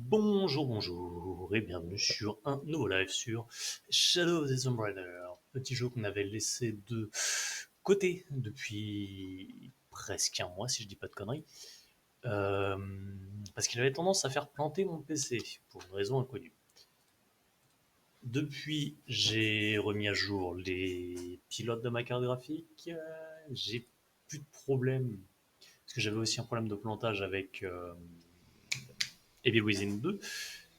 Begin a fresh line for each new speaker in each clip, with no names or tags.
Bonjour, bonjour et bienvenue sur un nouveau live sur Shadow of the Tomb Raider, petit jeu qu'on avait laissé de côté depuis presque un mois si je dis pas de conneries, Euh, parce qu'il avait tendance à faire planter mon PC pour une raison inconnue. Depuis, j'ai remis à jour les pilotes de ma carte graphique, j'ai plus de problème, parce que j'avais aussi un problème de plantage avec Evil Within 2,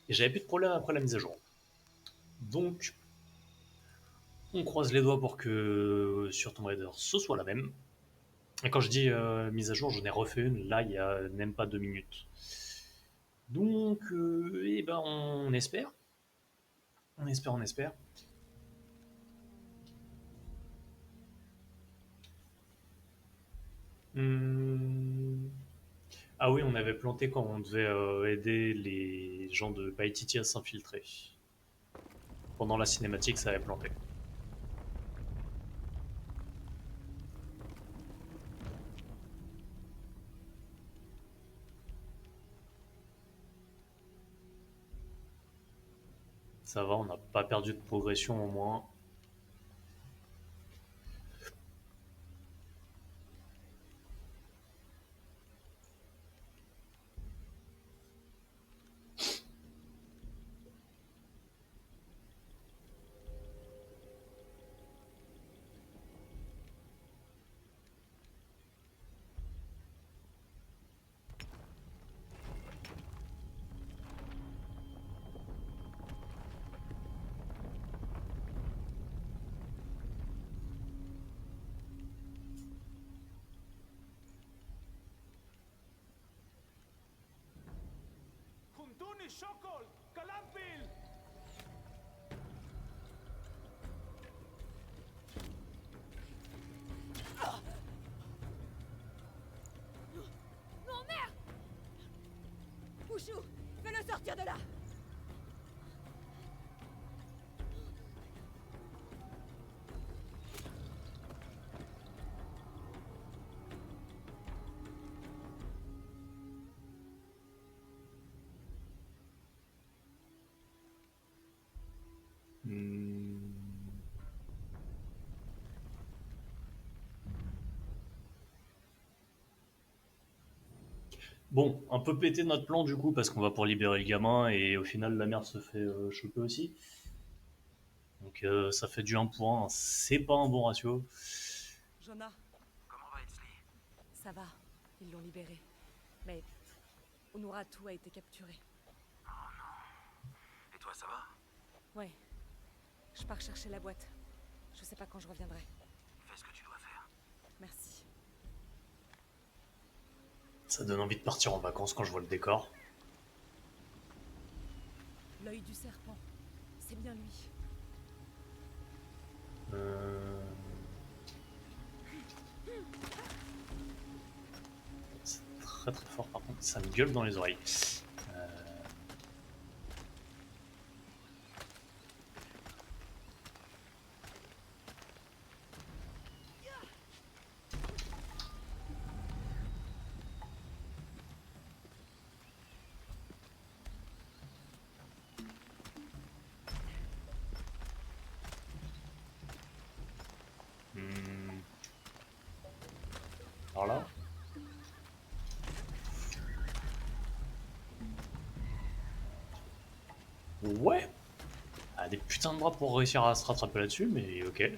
et j'avais plus de problème après la mise à jour. Donc, on croise les doigts pour que sur Tomb Raider ce soit la même. Et quand je dis mise à jour, j'en ai refait une là il y a même pas 2 minutes. Donc, eh ben, on espère. On espère, on espère. Hum. Ah oui, on avait planté quand on devait aider les gens de Paititi à s'infiltrer. Pendant la cinématique, ça avait planté. Ça va, on n'a pas perdu de progression au moins.
Huntuni Shokol! Kalampil!
Non, merde! Pouchou, fais-le sortir de là!
Hum. Bon, un peu pété notre plan du coup, parce qu'on va pour libérer le gamin et au final la mère se fait choper aussi. Donc ça fait du 1 pour 1, c'est pas un bon ratio.
Jonah,
Comment va Ainsley?
ça va. Ils l'ont libéré. Mais Onuratu a été capturé.
Et toi, ça va?
Ouais. Je pars chercher la boîte. Je sais pas quand je reviendrai.
Fais ce que tu dois faire.
Merci.
Ça donne envie de partir en vacances quand je vois le décor.
L'œil du serpent. C'est bien lui.
Euh, C'est très très fort par contre, ça me gueule dans les oreilles. Euh, hmm, Alors là, ouais, des putains de bras pour réussir à se rattraper là-dessus, mais ok.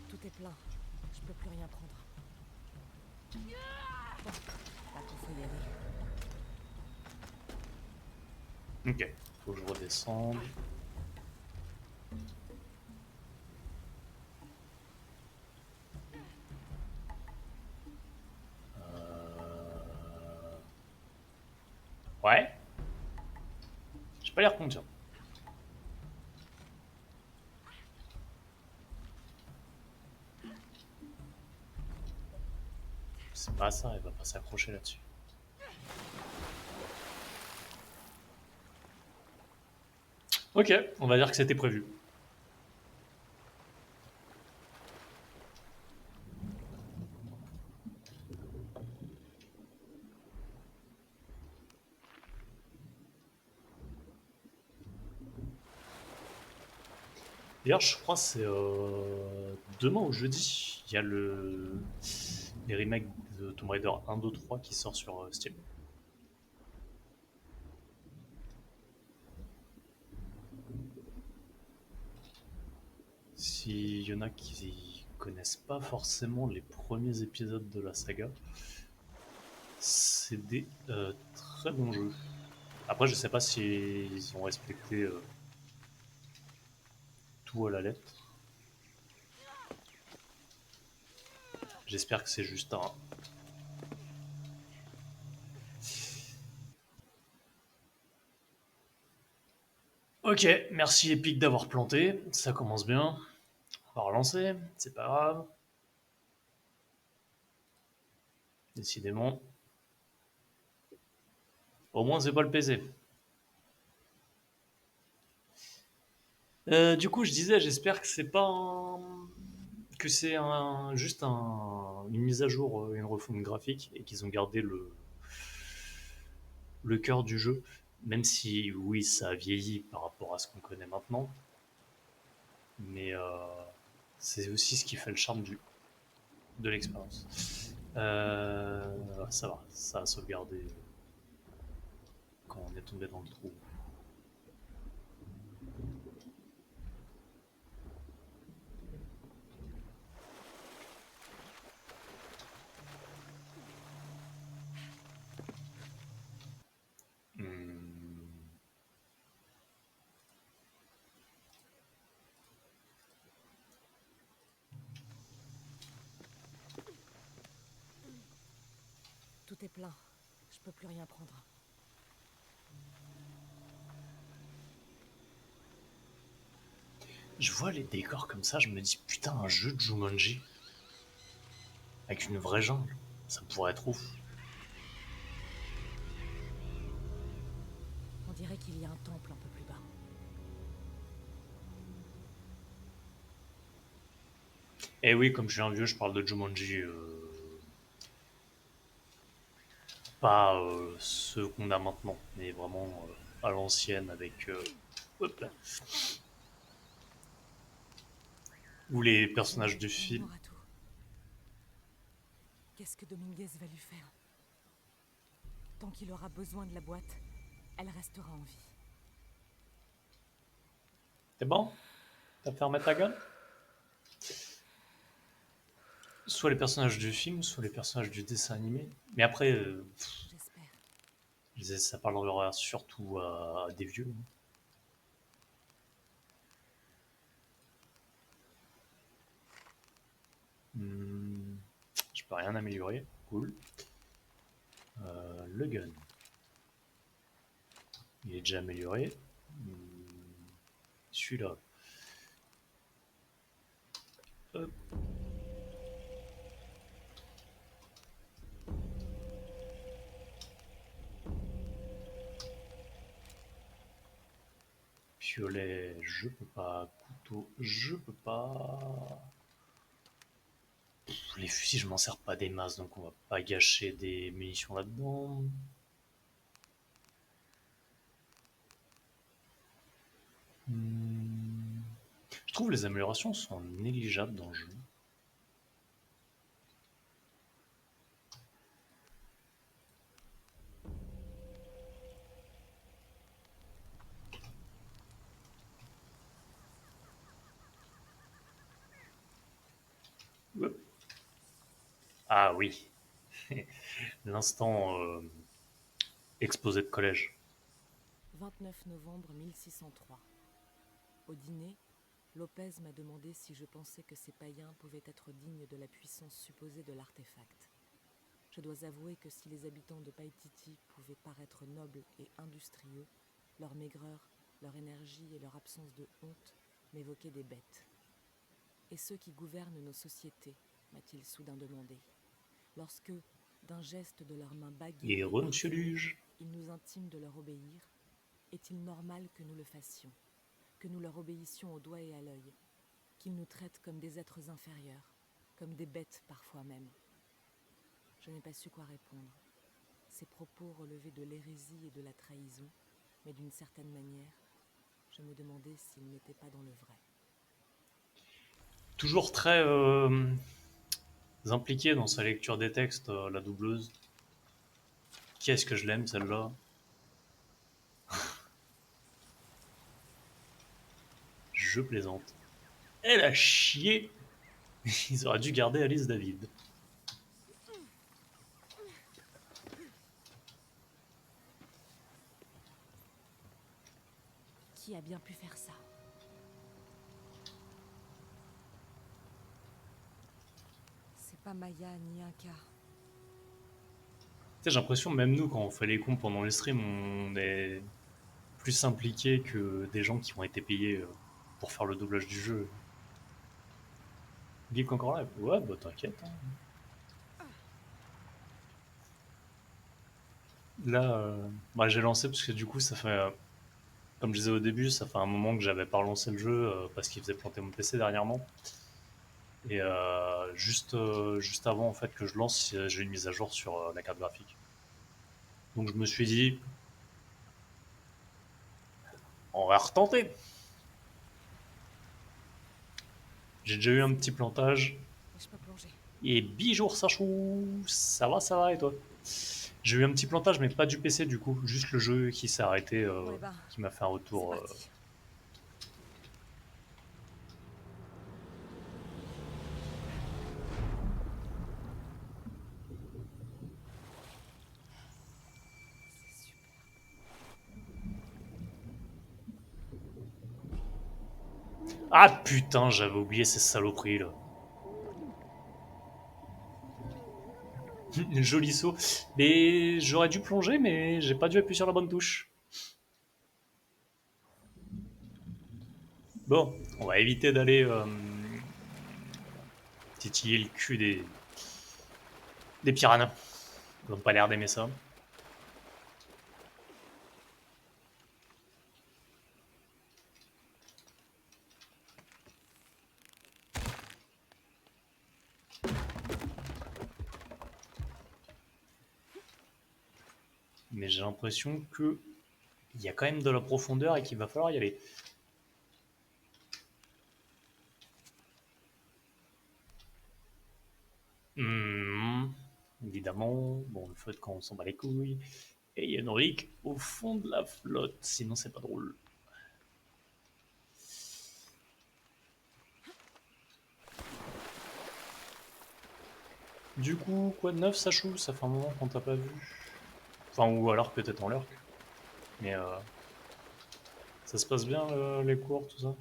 Tout est plein. Je peux plus rien prendre. Bon, là qu'il faut y aller.
Ok, faut que je redescende. Ouais, j'ai pas l'air confiant. C'est pas ça, elle va pas s'accrocher là-dessus. Ok, on va dire que c'était prévu. D'ailleurs, je crois que c'est demain ou jeudi, il y a les remakes de Tomb Raider 1, 2, 3 qui sort sur Steam. S'il y en a qui connaissent pas forcément les premiers épisodes de la saga, c'est des très bons jeux. Après, je sais pas s'ils ont respecté tout à la lettre. J'espère que c'est juste un. Ok, merci Epic d'avoir planté, ça commence bien. On va relancer, c'est pas grave. Décidément. Au moins, c'est pas le PC. Du coup, je disais, j'espère que c'est pas que c'est juste une mise à jour, une refonte graphique, et qu'ils ont gardé le cœur du jeu, même si oui, ça a vieilli par rapport à ce qu'on connaît maintenant, mais c'est aussi ce qui fait le charme de l'expérience. Ça va, ça a sauvegardé quand on est tombé dans le trou. Hmm.
Tout est plein. Je peux plus rien prendre.
Je vois les décors comme ça, je me dis putain, un jeu de Jumanji avec une vraie jungle, ça pourrait être ouf.
On dirait qu'il y a un temple un peu plus bas.
Et oui, comme je suis un vieux, je parle de Jumanji, pas ceux qu'on a maintenant, mais vraiment à l'ancienne avec hop là, ou les personnages du
On
film.
aura tout. Qu'est-ce que Dominguez va lui faire? Tant qu'il aura besoin de la boîte, elle restera en vie.
C'est bon? T'as fermé ta gueule? Soit les personnages du film, soit les personnages du dessin animé. Mais après,
J'espère.
ça parlera surtout à des vieux, hein. Hmm, je peux rien améliorer. Cool. Le gun. Il est déjà amélioré. Celui-là. Hop. Piolet, je peux pas. Couteau, je peux pas. Les fusils, je m'en sers pas des masses, donc on va pas gâcher des munitions là-dedans. Hmm. Je trouve les améliorations sont négligeables dans le jeu. Hop. Ah oui, l'instant exposé de collège.
29 novembre 1603. Au dîner, Lopez m'a demandé si je pensais que ces païens pouvaient être dignes de la puissance supposée de l'artefact. Je dois avouer que si les habitants de Paititi pouvaient paraître nobles et industrieux, leur maigreur, leur énergie et leur absence de honte m'évoquaient des bêtes. Et ceux qui gouvernent nos sociétés, m'a-t-il soudain demandé, lorsque, d'un geste de leurs mains baguées
Et
et
Monsieur
parfumées,
Luge.
ils nous intiment de leur obéir, est-il normal que nous le fassions, que nous leur obéissions au doigt et à l'œil, qu'ils nous traitent comme des êtres inférieurs, comme des bêtes parfois même? Je n'ai pas su quoi répondre. Ces propos relevaient de l'hérésie et de la trahison, mais d'une certaine manière, je me demandais s'ils n'étaient pas dans le vrai.
Toujours très impliquée dans sa lecture des textes, la doubleuse. Qu'est-ce que je l'aime celle-là. Je plaisante. Elle a chié. Ils auraient dû garder Alice David.
Qui a bien pu faire ça? C'est pas Maya ni Inca.
Tu sais, j'ai l'impression, même nous, quand on fait les cons pendant les streams, on est plus impliqués que des gens qui ont été payés pour faire le doublage du jeu. Geek encore là? Ouais, bah t'inquiète. Hein. Là, bah, j'ai lancé parce que du coup, ça fait, comme je disais au début, ça fait un moment que j'avais pas relancé le jeu parce qu'il faisait planter mon PC dernièrement. Et juste avant en fait que je lance, j'ai eu une mise à jour sur la carte graphique. Donc je me suis dit, on va retenter. J'ai déjà eu un petit plantage.
Mais je peux plonger.
Et bijour Sachou, ça va et toi? J'ai eu un petit plantage mais pas du PC du coup, juste le jeu qui s'est arrêté,
Bon, eh ben,
qui m'a fait un
c'est
retour.
parti. C'est
Ah putain, j'avais oublié ces saloperies là. Joli saut. Mais j'aurais dû plonger mais j'ai pas dû appuyer sur la bonne touche. Bon, on va éviter d'aller titiller le cul des piranhas. Ils n'ont pas l'air d'aimer ça. Mais j'ai l'impression que il y a quand même de la profondeur et qu'il va falloir y aller. Hmm, évidemment, bon, le feu de camp, on s'en bat les couilles. Et il y a Henrik au fond de la flotte, sinon c'est pas drôle. Du coup, quoi de neuf, Sachou? Ça fait un moment qu'on t'a pas vu. Enfin, ou alors peut-être en lurk. Mais ça se passe bien, les cours, tout ça?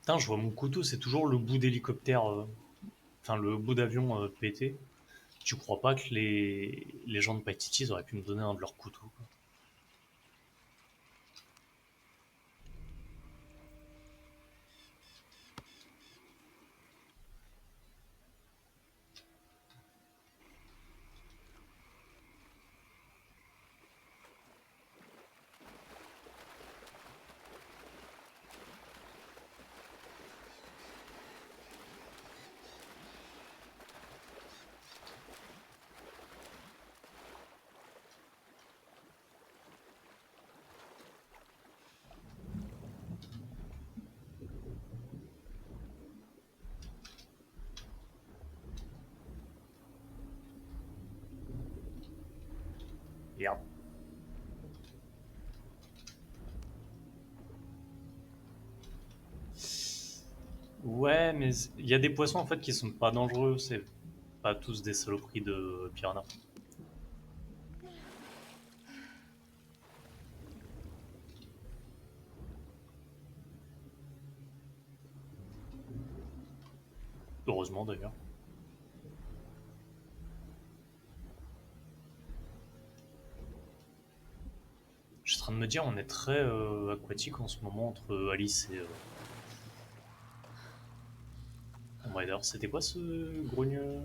Putain, je vois mon couteau, c'est toujours le bout d'hélicoptère, enfin le bout d'avion pété. Tu crois pas que les gens de Paititi auraient pu me donner un de leurs couteaux, quoi? Merde. Ouais, mais il y a des poissons en fait qui sont pas dangereux, c'est pas tous des saloperies de piranha. Heureusement d'ailleurs. train de me dire, on est très aquatique en ce moment entre Alice et Tomb Raider. C'était quoi ce grogneux?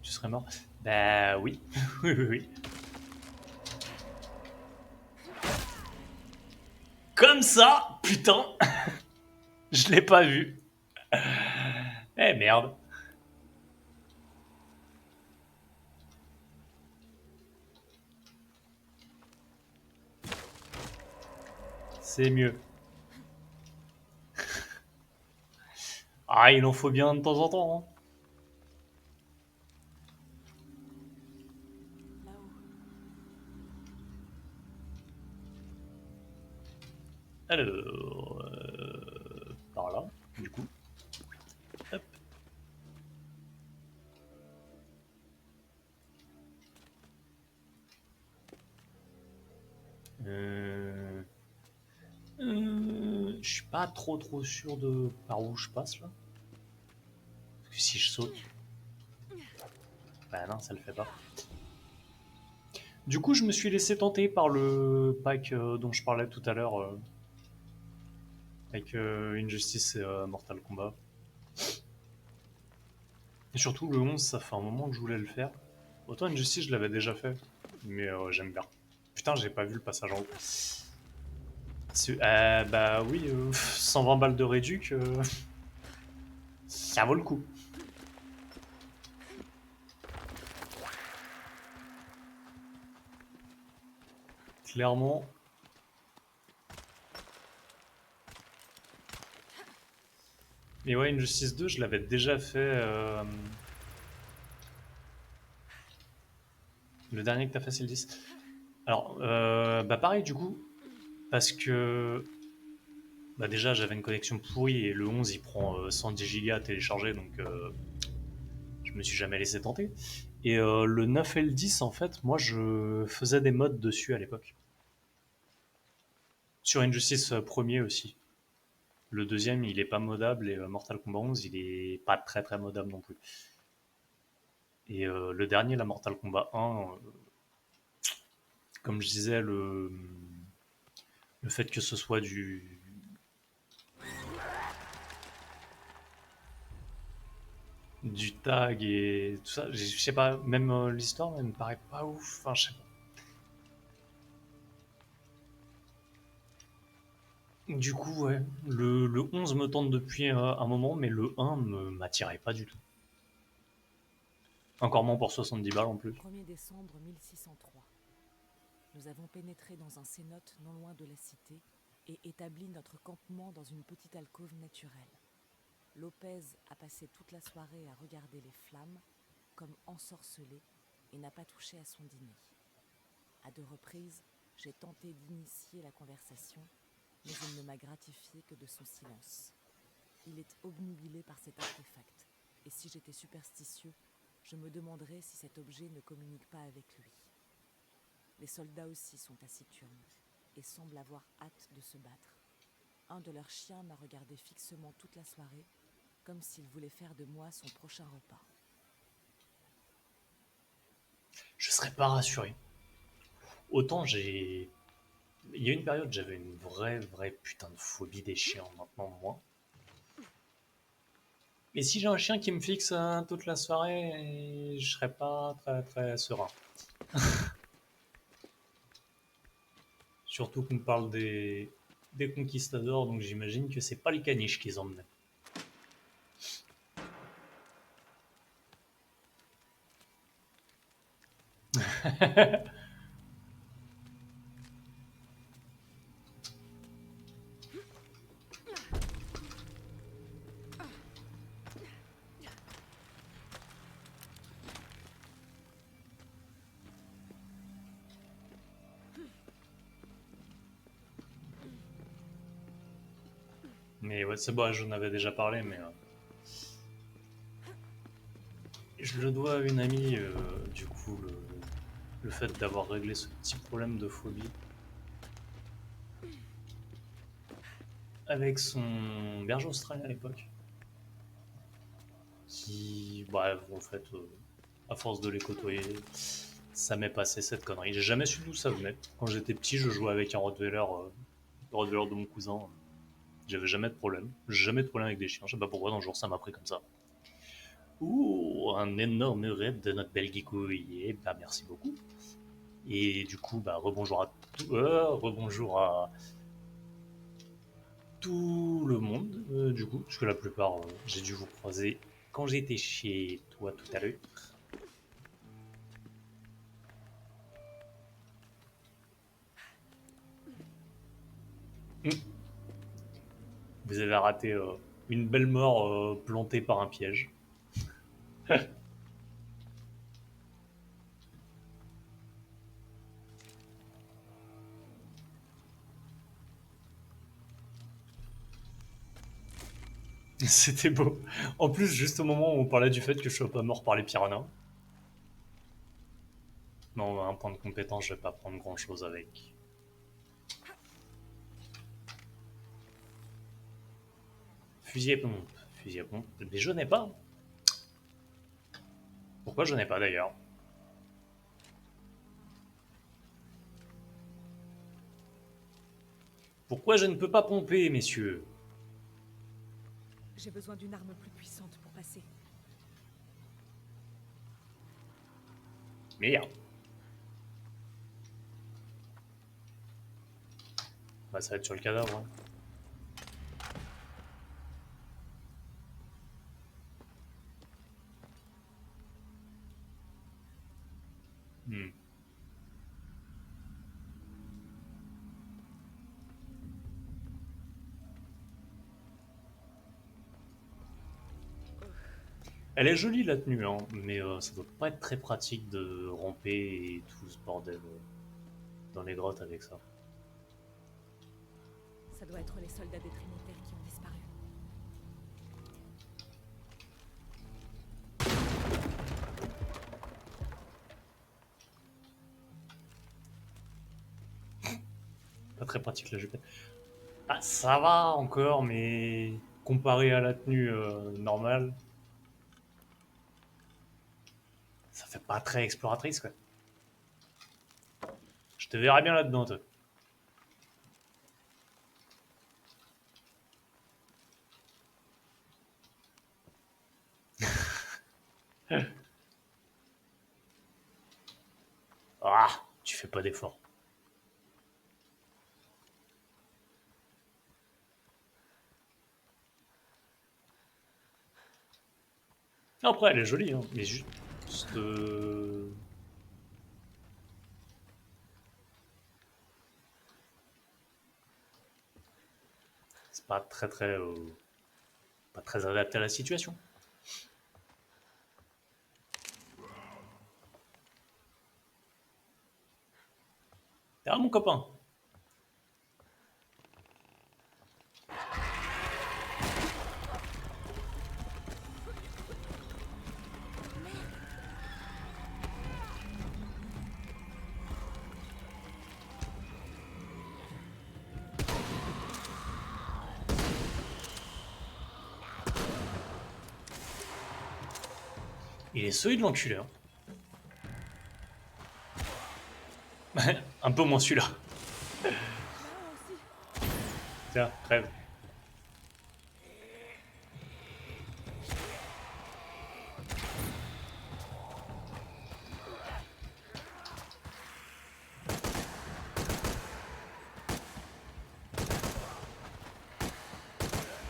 Tu serais mort? Bah oui, oui, oui, oui. Comme ça, putain, je l'ai pas vu. Eh merde. C'est mieux. Ah, il en faut bien de temps en temps. Hein.
Là-haut.
Alors, par là, du coup. Hop. Je suis pas trop sûr de par où je passe là. Parce que si je saute, bah non, ça le fait pas. Du coup, je me suis laissé tenter par le pack dont je parlais tout à l'heure avec Injustice et Mortal Kombat. Et surtout, le 11, ça fait un moment que je voulais le faire. Autant Injustice, je l'avais déjà fait, mais j'aime bien. Putain, j'ai pas vu le passage en haut. Bah oui, 120 balles de réduc, ça vaut le coup. Clairement. Mais ouais, Injustice 2, je l'avais déjà fait. Le dernier que t'as fait, c'est le 10. Alors, bah pareil du coup, parce que bah déjà j'avais une connexion pourrie et le 11 il prend 110 gigas à télécharger donc je me suis jamais laissé tenter. Et le 9 et le 10 en fait, moi je faisais des mods dessus à l'époque. Sur Injustice premier aussi. Le deuxième il est pas modable et Mortal Kombat 11 il est pas très modable non plus. Et le dernier, la Mortal Kombat 1, comme je disais, le fait que ce soit du tag et tout ça, je sais pas, même l'histoire elle me paraît pas ouf, enfin je sais pas. Du coup, ouais, le 11 me tente depuis un moment, mais le 1 m'attirait pas du tout. Encore moins pour 70 balles en plus.
1er décembre 1603. Nous avons pénétré dans un cénote non loin de la cité et établi notre campement dans une petite alcôve naturelle. Lopez a passé toute la soirée à regarder les flammes, comme ensorcelé, et n'a pas touché à son dîner. À 2 reprises, j'ai tenté d'initier la conversation, mais il ne m'a gratifié que de son silence. Il est obnubilé par cet artefact, et si j'étais superstitieux, je me demanderais si cet objet ne communique pas avec lui. Les soldats aussi sont taciturnes, et semblent avoir hâte de se battre. Un de leurs chiens m'a regardé fixement toute la soirée, comme s'il voulait faire de moi son prochain repas.
Je serais pas rassuré. Autant j'ai. Il y a une période, j'avais une vraie putain de phobie des chiens, maintenant moins. Mais si j'ai un chien qui me fixe toute la soirée, je serais pas très serein. Surtout qu'on parle des conquistadors, donc j'imagine que c'est pas les caniches qu'ils emmenaient. Mais ouais, c'est bon, j'en avais déjà parlé, mais je le dois à une amie, du coup, le fait d'avoir réglé ce petit problème de phobie avec son berger australien à l'époque, qui, bref, en fait, à force de les côtoyer, Ça m'est passé cette connerie. J'ai jamais su d'où ça venait. Quand j'étais petit, je jouais avec un Rottweiler, le Rottweiler de mon cousin. J'avais jamais de problème. Jamais de problème avec des chiens. Je sais pas pourquoi, dans le jour, ça m'a pris comme ça. Ouh, un énorme raid de notre belle Geekouille. Eh bah, merci beaucoup. Et du coup, bah, rebonjour à tout le monde, du coup, parce que la plupart, j'ai dû vous croiser quand j'étais chez toi tout à l'heure. Vous avez raté une belle mort plantée par un piège. C'était beau. En plus, juste au moment où on parlait du fait que je sois pas mort par les piranhas. Non, un point de compétence, je vais pas prendre grand chose avec. Fusil à pompe. Fusil à pompe. Mais je n'ai pas. Pourquoi je n'ai pas d'ailleurs? Pourquoi je ne peux pas pomper, messieurs?
J'ai besoin d'une arme plus puissante pour passer.
Merde. Bah, ça va être sur le cadavre. Hein. Hmm. Elle est jolie la tenue, hein, mais ça doit pas être très pratique de ramper et tout ce bordel dans les grottes avec ça.
Ça doit être les soldats des Trinitaires qui ont disparu.
Pas très pratique la jupe. Ah, ça va encore, mais comparé à la tenue normale, ça fait pas très exploratrice quoi. Je te verrais bien là-dedans, toi. Ah, tu fais pas d'effort. Après, elle est jolie, hein, mais juste. C'est pas très adapté à la situation. Ah, mon copain. Il est solide l'enculé. Hein. Un peu moins celui-là. Tiens, crève.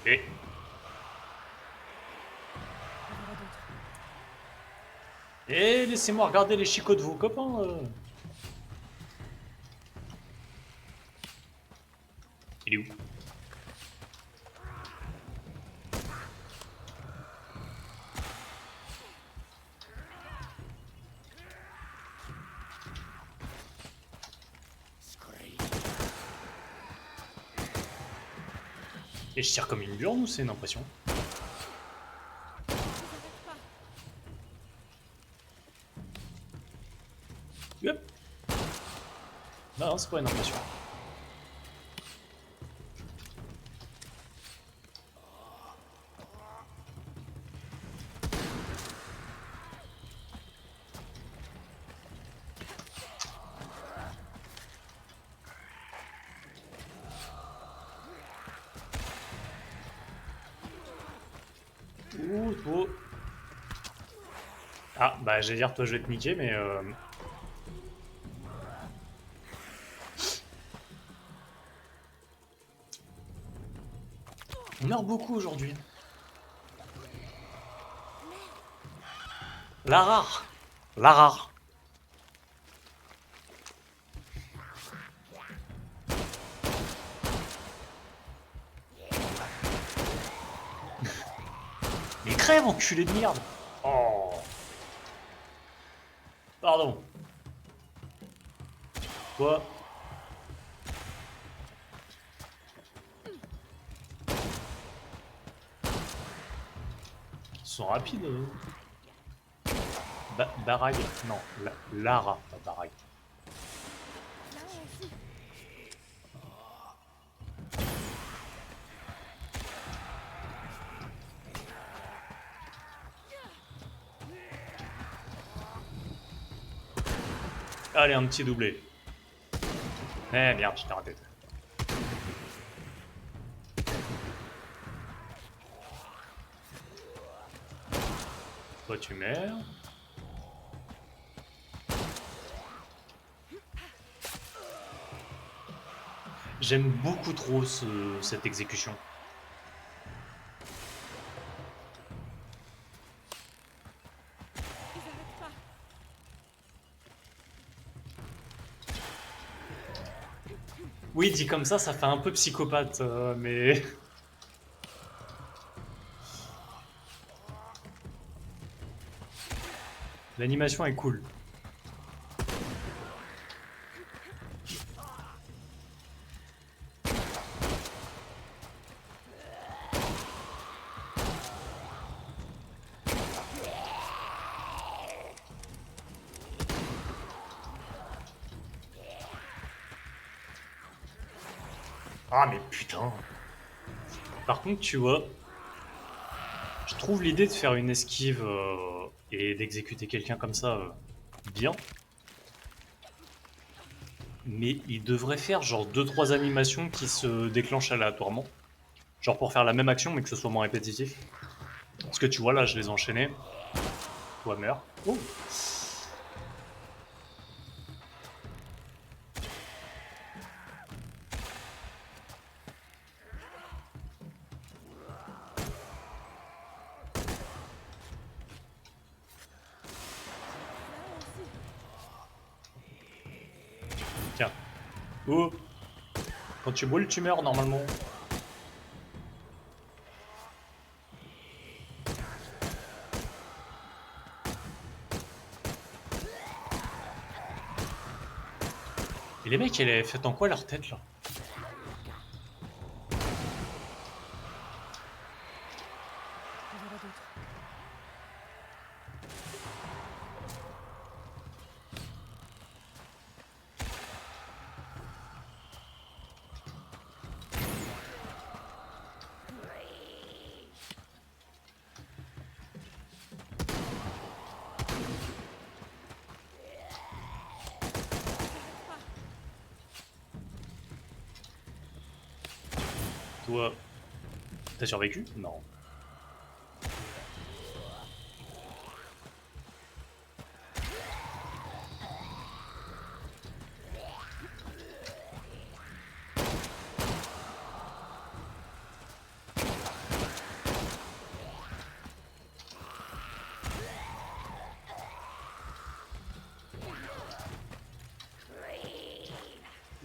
Et. Et laissez-moi regarder les chicots de vos copains. Il est où? Et je tire comme une burne ou c'est une impression? Yep. Non, c'est pas une impression. Ouh, toi. Ah, bah j'allais dire toi je vais te niquer, mais on meurt beaucoup aujourd'hui. La rare. La rare. Mais crève, enculé de merde. Oh. Pardon. Toi. Ils sont rapides. Barag. Non, Lara, pas Barag. Allez, un petit doublé. Eh merde, je t'ai raté. Toi tu meurs. J'aime beaucoup trop cette exécution. Oui, dit comme ça fait un peu psychopathe, mais... L'animation est cool. Ah mais putain. Par contre, tu vois, je trouve l'idée de faire une esquive et d'exécuter quelqu'un comme ça bien. Mais il devrait faire genre 2-3 animations qui se déclenchent aléatoirement. Genre pour faire la même action mais que ce soit moins répétitif. Parce que tu vois là, je les ai enchaînés. Toi meurs. Oh. Tiens. Oh. Quand tu brûles, tu meurs normalement. Et les mecs, elle est faite en quoi leur tête là?
Il y en a d'autres.
Toi, t'as survécu? Non.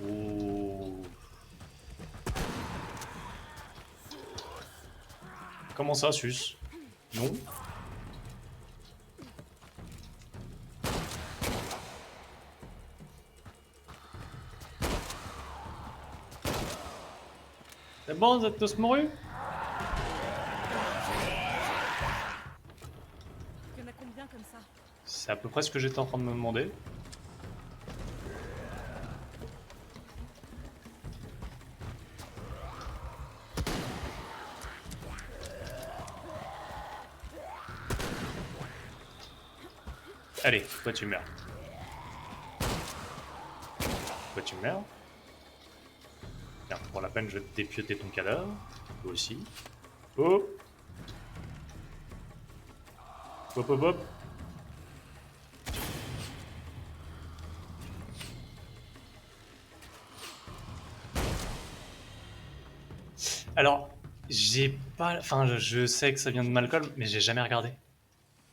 Oh. Comment ça, Sus? Non? C'est bon, vous êtes tous mourus?
Il y en a combien comme ça?
C'est à peu près ce que j'étais en train de me demander. Allez, toi tu meurs. Toi tu meurs. Tiens, pour la peine, je vais te dépioter ton cadavre. Toi aussi. Oh. Hop hop hop. Alors, j'ai pas... Enfin, je sais que ça vient de Malcolm, mais j'ai jamais regardé.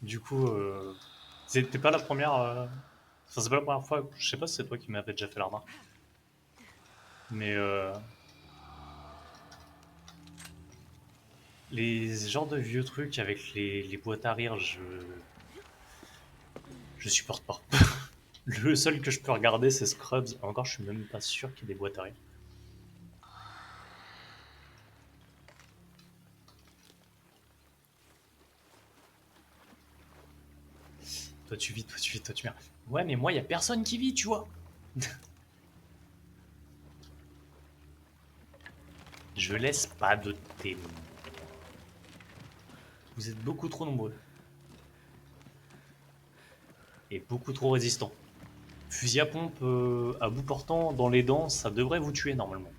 Du coup, c'était pas la première... Enfin, c'est pas la première fois... Je sais pas si c'est toi qui m'avais déjà fait la remarque. Mais les genres de vieux trucs avec les boîtes à rire, je supporte pas. Le seul que je peux regarder, c'est Scrubs. Encore, je suis même pas sûr qu'il y ait des boîtes à rire. Toi tu vis, toi tu vis, toi tu meurs. Ouais, mais moi, y a personne qui vit, tu vois. Je laisse pas de témoins. Vous êtes beaucoup trop nombreux. Et beaucoup trop résistants. Fusil à pompe à bout portant dans les dents, ça devrait vous tuer normalement.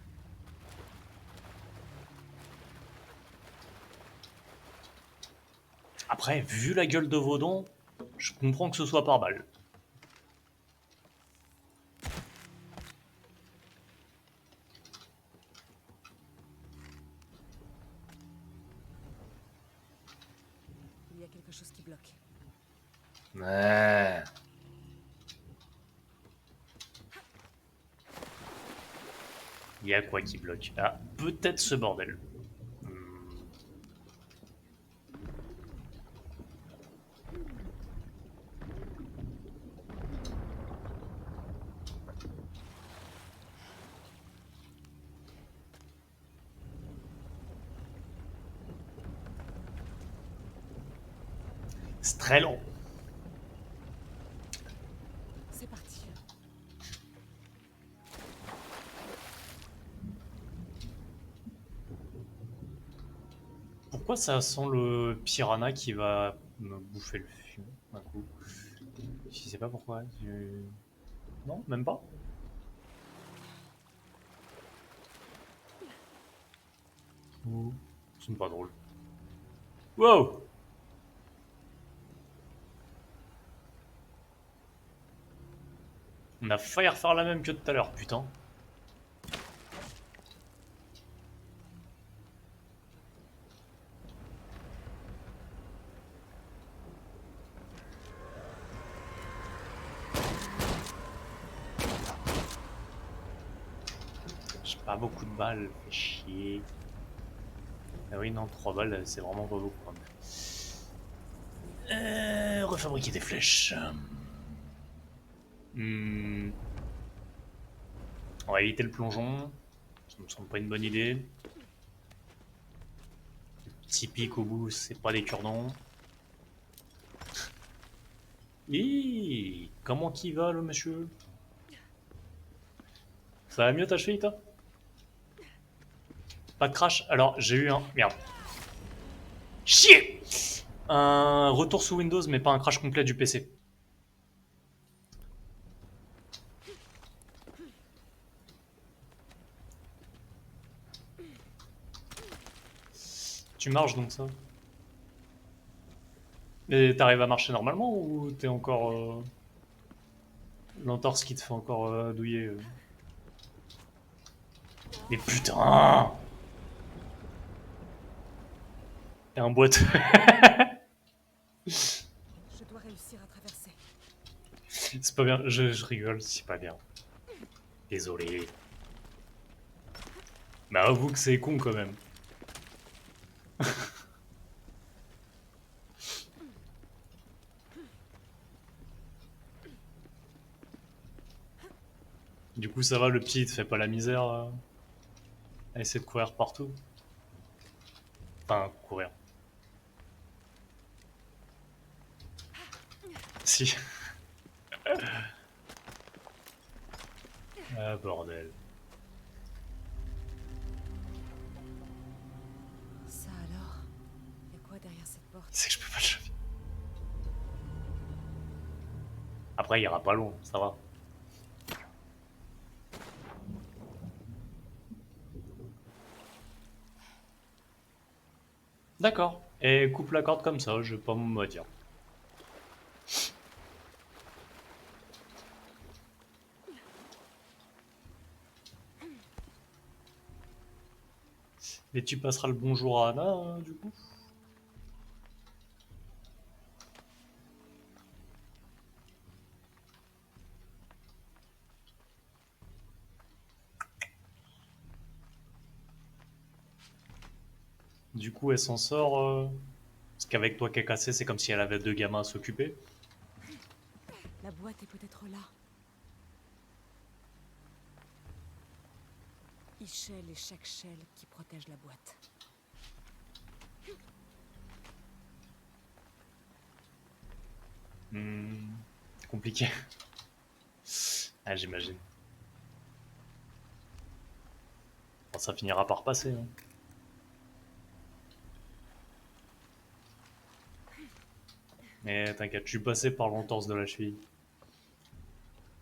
Après, vu la gueule de vos dents, je comprends que ce soit par balle.
Il y a quelque chose qui bloque.
Ouais. Il y a quoi qui bloque? Ah, peut-être ce bordel. C'est très lent.
C'est parti.
Pourquoi ça sent le piranha qui va me bouffer le fion d'un coup? Je sais pas pourquoi. Non, même pas. Oh, c'est pas drôle. Wow! On a failli refaire la même que tout à l'heure, putain. J'ai pas beaucoup de balles, fait chier. Ah oui, non, 3 balles, c'est vraiment pas beaucoup. Quand même. Refabriquer des flèches. Hmm. On va éviter le plongeon. Ça me semble pas une bonne idée. Petit pic au bout, c'est pas des cure-dents. Comment qu'il va le monsieur? Ça va mieux ta cheville, toi? Pas de crash? Alors, j'ai eu un... Merde. Chier! Un retour sous Windows, mais pas un crash complet du PC. Tu marches donc ça? Mais t'arrives à marcher normalement ou t'es encore... l'entorse qui te fait encore douiller Mais putain! Et un boîte.
Je dois réussir à traverser.
C'est pas bien, je rigole, c'est pas bien. Désolé. Mais avoue que c'est con quand même. Du coup, ça va, le petit, il te fait pas la misère à essayer de courir partout. Enfin, courir. Si. Ah, bordel.
Ça alors? Y a quoi derrière cette porte?
C'est que je peux pas le choper. Après, il ira pas loin, ça va. D'accord. Et coupe la corde comme ça, je vais pas me dire. Et tu passeras le bonjour à Anna, du coup. Du coup, elle s'en sort. Parce qu'avec toi qui est cassé, c'est comme si elle avait deux gamins à s'occuper.
La boîte est peut-être là. Ishel et chaque shell qui protège la boîte.
Hmm, compliqué. Ah, j'imagine. Bon, ça finira par passer. Hein. Mais t'inquiète, je suis passé par l'entorse de la cheville.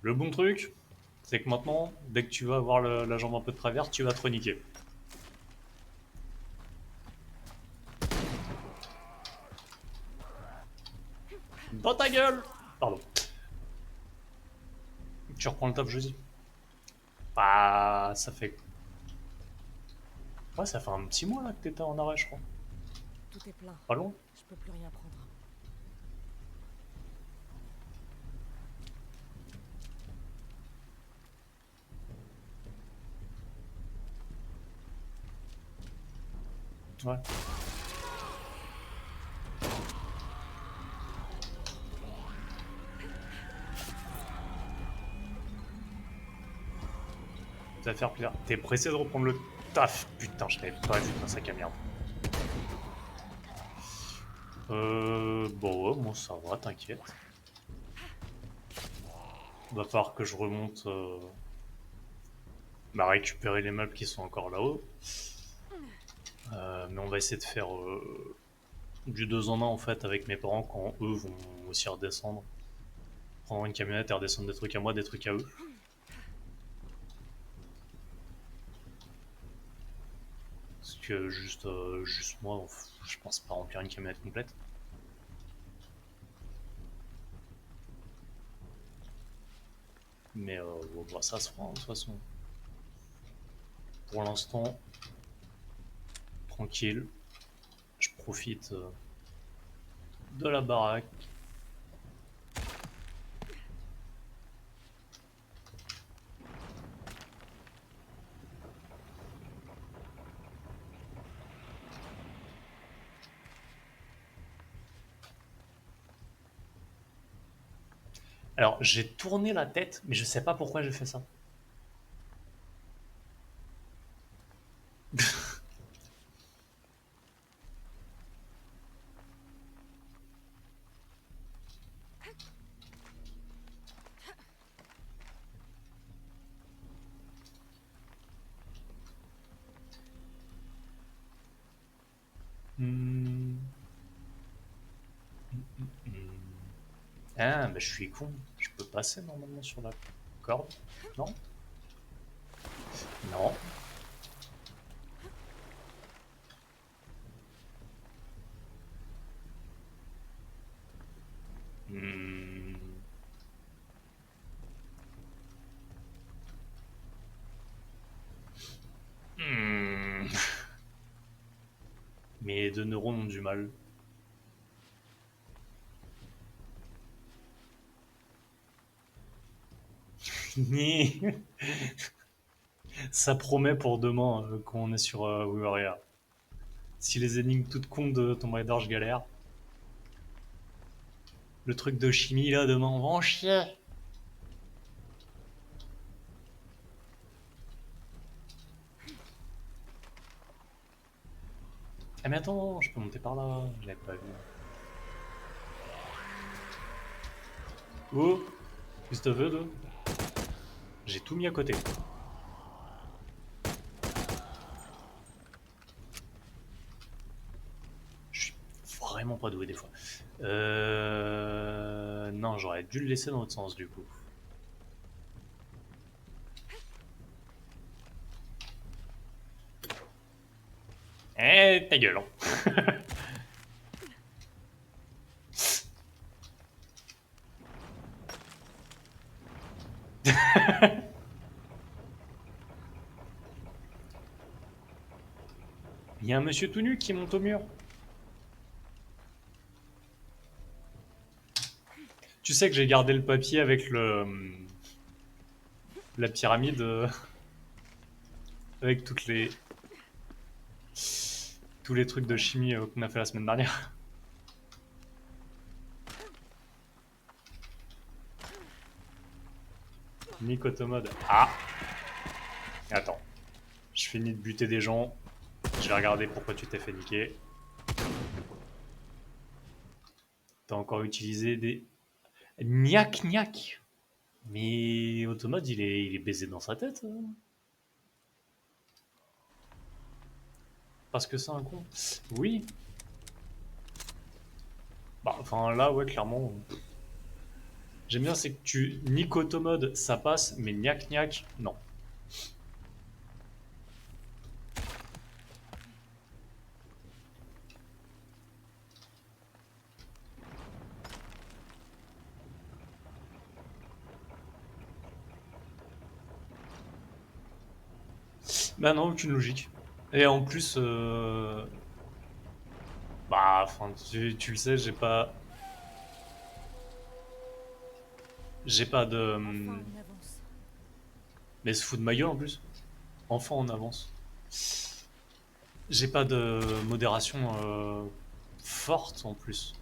Le bon truc, c'est que maintenant, dès que tu vas avoir la jambe un peu de travers, tu vas te reniquer. Dans ta gueule. Pardon. Tu reprends le taf jeudi. Ah, ça fait... Ouais, ça fait un petit mois là que t'étais en arrêt, je crois.
Tout est plein.
Pas loin.
Je peux plus rien prendre.
Ouais. Ça va faire plaisir. T'es pressé de reprendre le taf. Putain, je t'avais pas vu dans sac à merde. Bon, ouais, moi ça va, t'inquiète. Va falloir que je remonte bah, récupérer les meubles qui sont encore là-haut. Mais on va essayer de faire du 2 en 1 en fait avec mes parents quand eux vont aussi redescendre. Prendre une camionnette et redescendre des trucs à moi, des trucs à eux. Parce que juste moi, je pense pas remplir une camionnette complète. Mais bon, bah, ça se fera de toute façon. Pour l'instant, tranquille. Je profite de la baraque. Alors, j'ai tourné la tête, mais je sais pas pourquoi j'ai fait ça. Hmm. Ah, mais je suis con. Je peux passer normalement sur la corde. Non? Non. Hmm. Hmm. Mes deux neurones ont du mal. Ça promet pour demain quand on est sur Warrior. Si les énigmes toutes cons de Tomb Raider, je galère. Le truc de chimie là, demain, on va en chier. Ah mais attends, je peux monter par là. Je l'avais pas vu. Oh, qu'est-ce que t'as fait, toi? J'ai tout mis à côté. Je suis vraiment pas doué des fois. Non, j'aurais dû le laisser dans l'autre sens du coup. Eh, ta gueule. Hein. Il y a un monsieur tout nu qui monte au mur. Tu sais que j'ai gardé le papier avec la pyramide avec tous les trucs de chimie qu'on a fait la semaine dernière. Nick Automode. Ah. Attends. Je finis de buter des gens. Je vais regarder pourquoi tu t'es fait niquer. T'as encore utilisé des... Gnac gnac. Mais Automode, il est baisé dans sa tête. Parce que c'est un con. Oui. Bah, enfin là, ouais, clairement. J'aime bien, c'est que tu... Nick Automode, ça passe, mais gnac gnac, non. Bah non, aucune logique. Et en plus, bah, enfin, tu le sais, j'ai pas de,
Enfin, on avance.
mais se fout de ma gueule en plus. Enfant en avance. J'ai pas de modération forte en plus.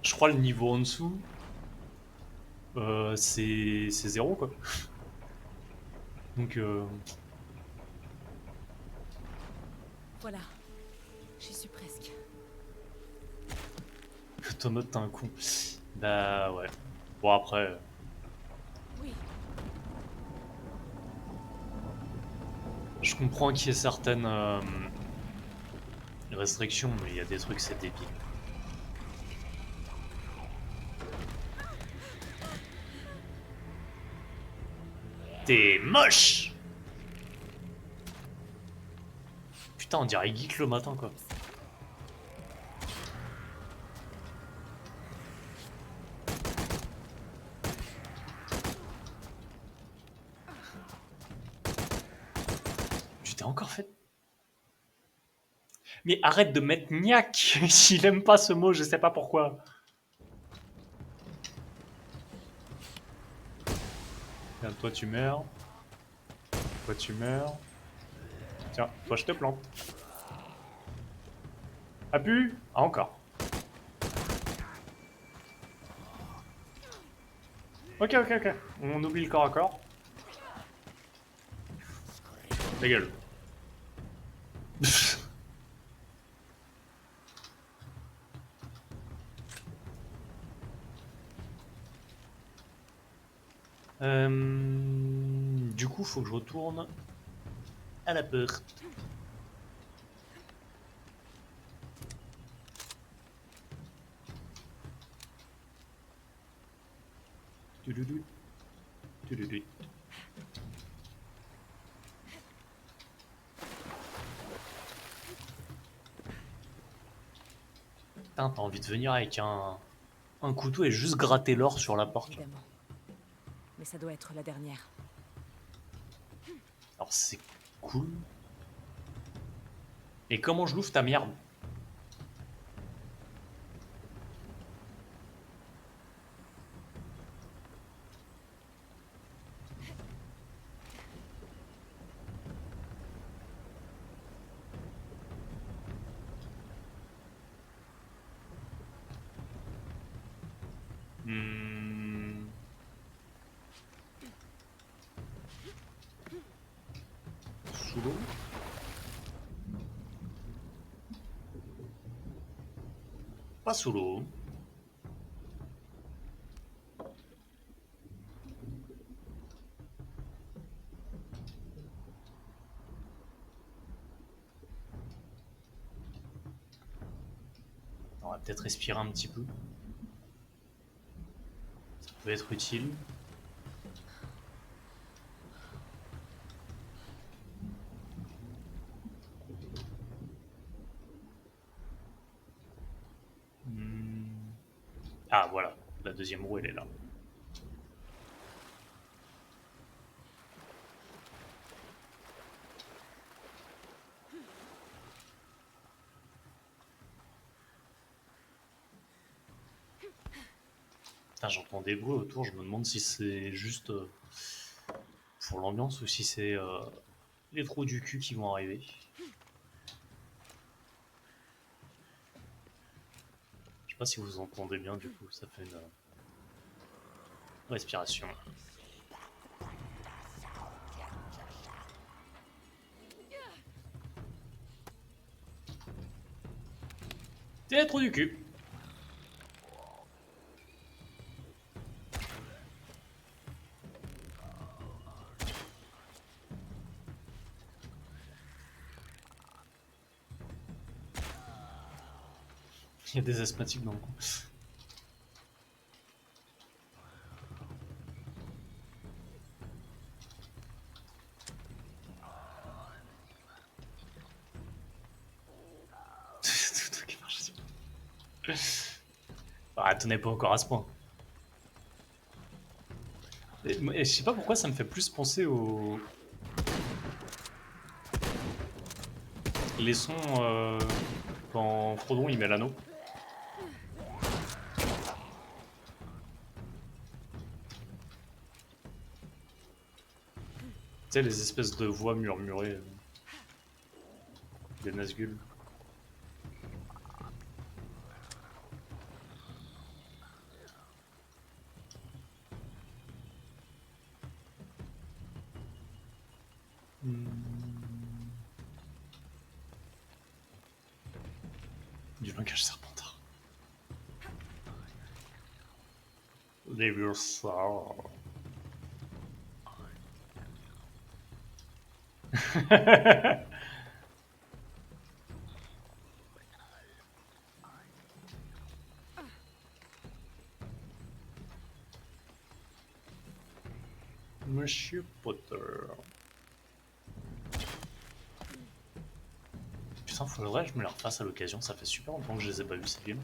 Je crois le niveau en dessous, c'est zéro quoi. Donc,
Voilà, j'y suis presque.
ton mode t'es un con. Bah ouais. Bon après,
Oui,
je comprends qu'il y ait certaines restrictions, mais il y a des trucs c'est débile. T'es moche. Putain, on dirait geek le matin quoi. Tu t'es encore fait. Mais arrête de mettre niaque. Il aime pas ce mot, je sais pas pourquoi. Tiens, toi tu meurs. Toi tu meurs. Tiens, toi je te plante. Ah pu. Ah encore. Ok, ok, ok. On oublie le corps à corps. Ta gueule. Du coup, faut que je retourne à la porte. Tududu, tududu. Putain, t'as envie de venir avec un couteau et juste gratter l'or sur la porte là.
évidemment. Mais ça doit être la dernière.
Alors c'est cool. Et comment je l'ouvre ta merde? Hmm. Sous l'eau? Pas sous l'eau. On va peut-être respirer un petit peu. Ça peut être utile. Hmm. Ah voilà, la deuxième roue elle est là. Putain, j'entends des bruits autour, je me demande si c'est juste pour l'ambiance ou si c'est les trous du cul qui vont arriver. Je sais pas si vous entendez bien du coup, ça fait une respiration. C'est les trous du cul. Il y a des asthmatiques dans le coin. Tout qui marche. Ah, tenez pas encore à ce point. Et je sais pas pourquoi ça me fait plus penser aux les sons quand Frodon il met l'anneau. Tu sais, les espèces de voix murmurées des Nazgûl. Du langage serpentard. Les ça. Monsieur Potter. Putain, faudrait que je me les refasse à l'occasion, ça fait super longtemps que je les ai pas vus ces films.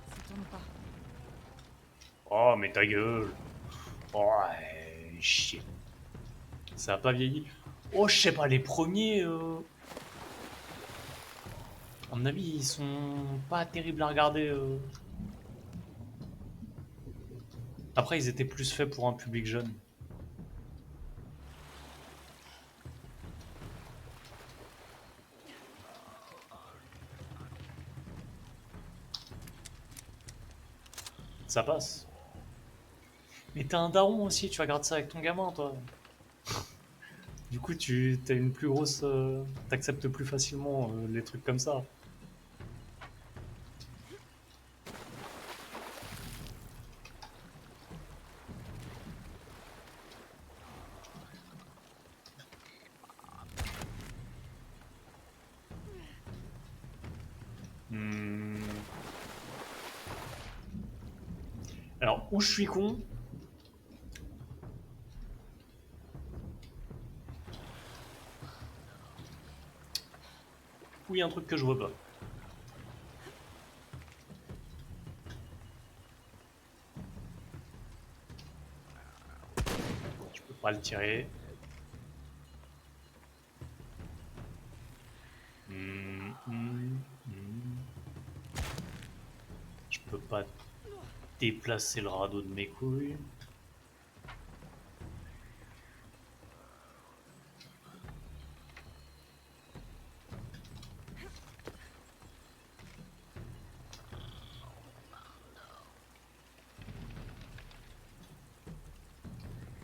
Ça tourne pas.
Oh, mais ta gueule. Oh, chier. Ça a pas vieilli. Oh, je sais pas, les premiers, à mon avis, ils sont pas terribles à regarder. Après, ils étaient plus faits pour un public jeune. Ça passe. Mais t'es un daron aussi, tu regardes ça avec ton gamin, toi. Du coup, tu as une plus grosse. T'acceptes plus facilement les trucs comme ça. Hmm. Alors, où je suis con. Où il y a un truc que je vois pas. Je peux pas le tirer. Hmm. Je peux pas déplacer le radeau de mes couilles.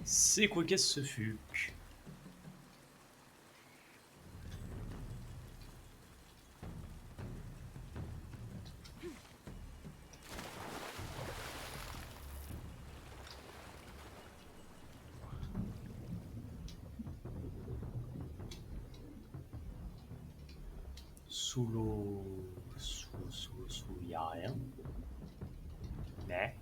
C'est quoi qu'est-ce que ce fut? Sous l'eau. Sous, y a rien. Mais.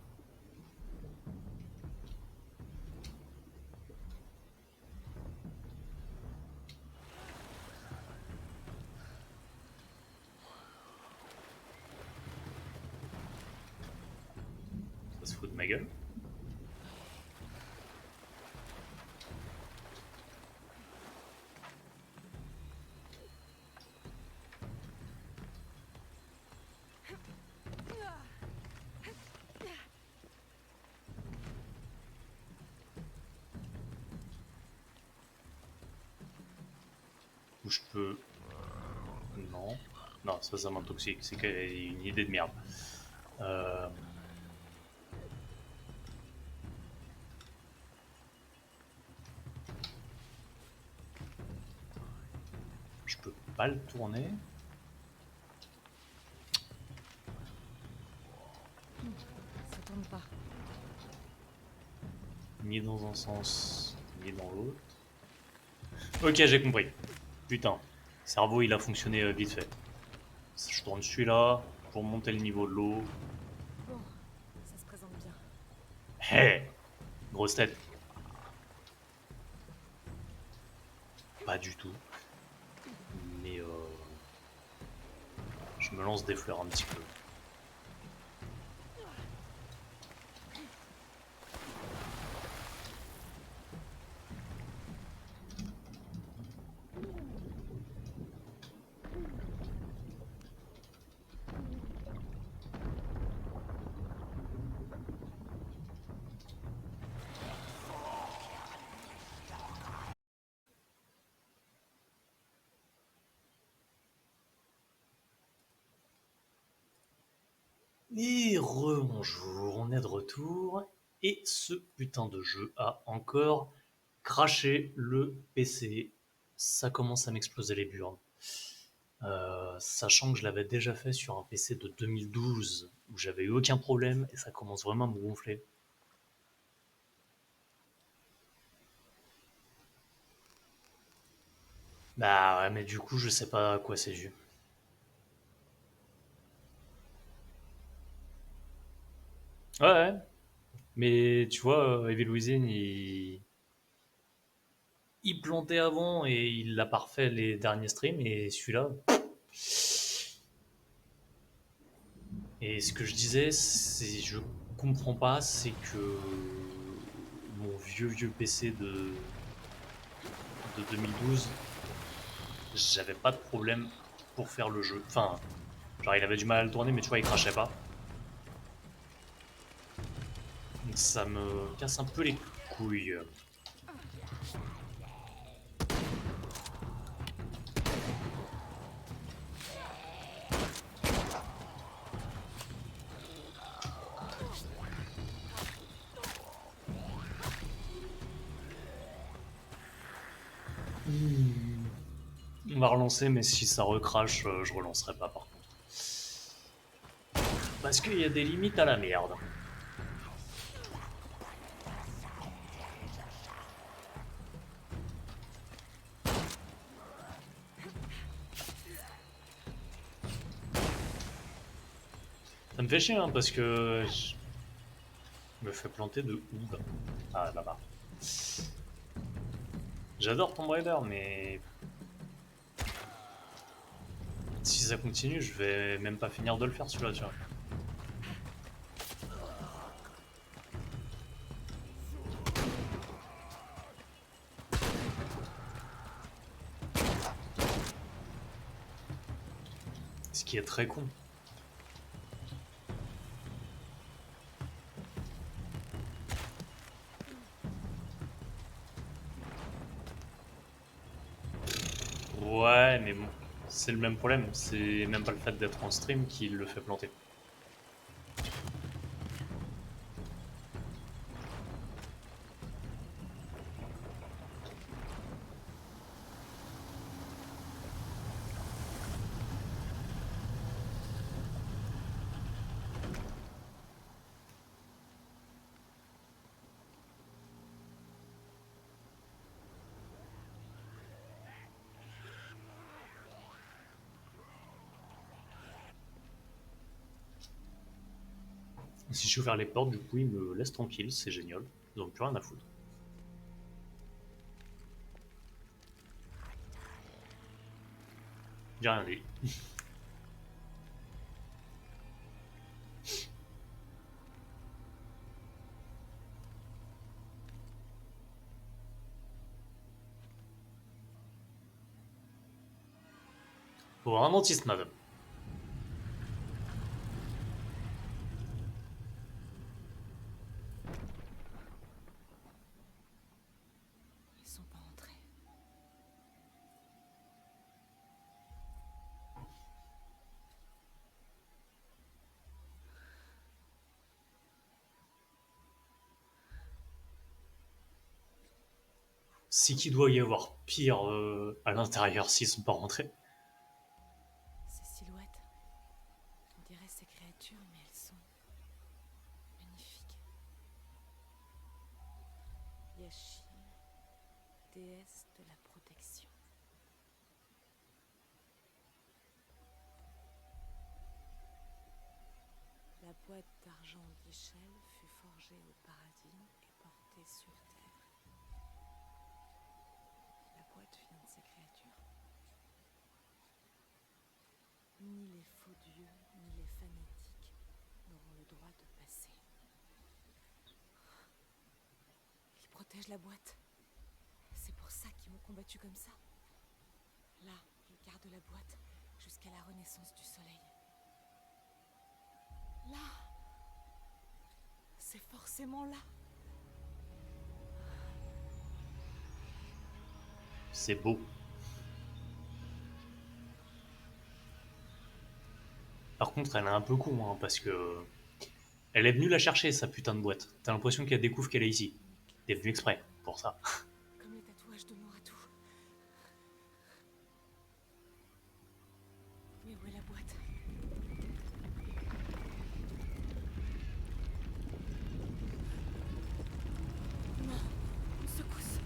Ça se fout de ma gueule. où je peux... Non. Non, ça m'intoxique. C'est une idée de merde. Euh, Je peux pas le tourner.
Ça tourne pas.
Ni dans un sens, ni dans l'autre. Ok, j'ai compris. Putain. Cerveau, il a fonctionné vite fait. Je tourne celui-là pour monter le niveau de l'eau.
Bon, ça se présente bien.
Hé, grosse tête. Pas du tout. Mais je me lance des fleurs un petit peu. Et bonjour, on est de retour. Et ce putain de jeu a encore craché le PC. Ça commence à m'exploser les burnes. Sachant que je l'avais déjà fait sur un PC de 2012 où j'avais eu aucun problème et ça commence vraiment à me gonfler. Bah ouais, mais du coup, je sais pas à quoi c'est dû. Ouais, ouais. Mais tu vois, Evil Within, il plantait avant et il l'a parfait les derniers streams et celui-là. Et ce que je disais, c'est je comprends pas, c'est que mon vieux PC de 2012, j'avais pas de problème pour faire le jeu. Enfin, genre il avait du mal à le tourner, mais tu vois, il crachait pas. Donc ça me casse un peu les couilles. On va relancer, mais si ça recrache, je relancerai pas par contre. Parce qu'il y a des limites à la merde. Ça me fait chier, hein, parce que je me fais planter de où là? Ah, là-bas. J'adore Tomb Raider, mais si ça continue, je vais même pas finir de le faire celui-là, tu vois. Ce qui est très con. Ouais, mais bon, c'est le même problème. C'est même pas le fait d'être en stream qui le fait planter. Si j'ai ouvert les portes, du coup, il me laisse tranquille, c'est génial. Ils ont plus rien à foutre. J'ai rien dit. Pour un dentiste, madame.
Ils sont pas entrés.
C'est qu'il doit y avoir pire à l'intérieur s'ils sont pas rentrés.
Ces silhouettes, on dirait ces créatures, mais elles sont magnifiques. Yashil, déesse de la protection. La boîte d'argent d'Ichel fut forgée au paradis et portée sur terre. La boîte vient de ces créatures. Ni les faux dieux, ni les fanatiques n'auront le droit de passer. Ils protègent la boîte. C'est pour ça qu'ils m'ont combattu comme ça. Là, ils gardent la boîte jusqu'à la renaissance du soleil. Là, c'est forcément là.
C'est beau. Par contre, elle est un peu con, hein, parce que elle est venue la chercher, sa putain de boîte. T'as l'impression qu'elle découvre qu'elle est ici. Elle est venue exprès pour ça.
Comme les tatouages de Moratu. Mais où est la boîte? Non, une secousse.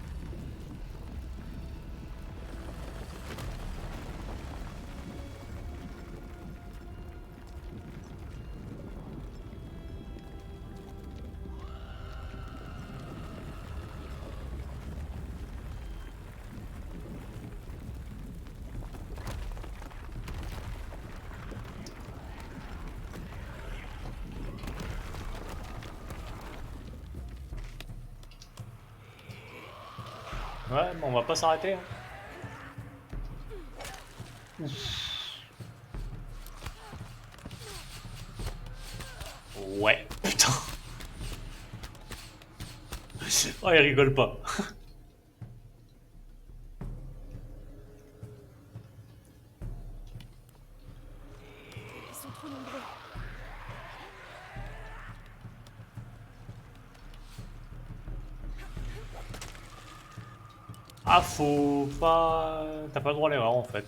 Ouais, mais on va pas s'arrêter. Hein. Ouais, putain. Oh, il rigole pas.
Ils sont trop nombreux.
Ah, faut pas. T'as pas le droit à l'erreur en fait.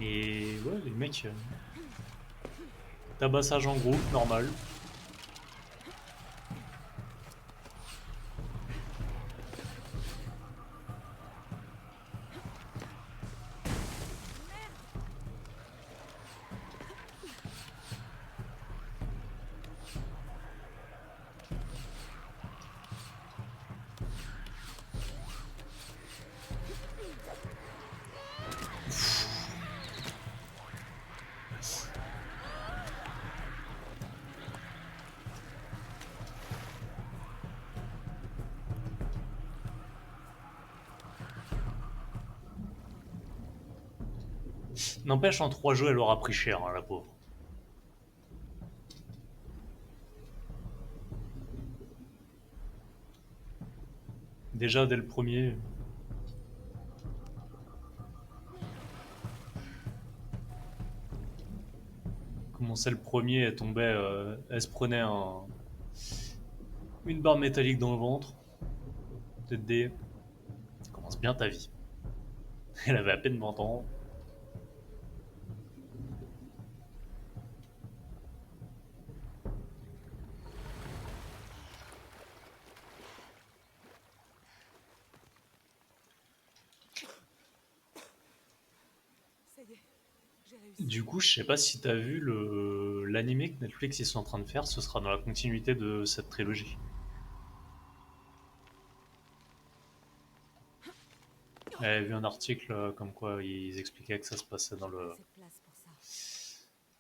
Et ouais, les mecs. Tabassage en groupe, normal. N'empêche, en 3 jeux, elle aura pris cher, hein, la pauvre. Déjà, dès le premier. Commençait le premier, elle tombait. Elle se prenait une barre métallique dans le ventre. Peut-être des. Commence bien ta vie. Elle avait à peine 20 ans.
Ça y est, j'ai réussi.
Du coup, je sais pas si t'as vu l'animé que Netflix ils sont en train de faire, ce sera dans la continuité de cette trilogie. J'avais vu un article comme quoi ils expliquaient que ça se passait
J'ai pas assez de place pour ça.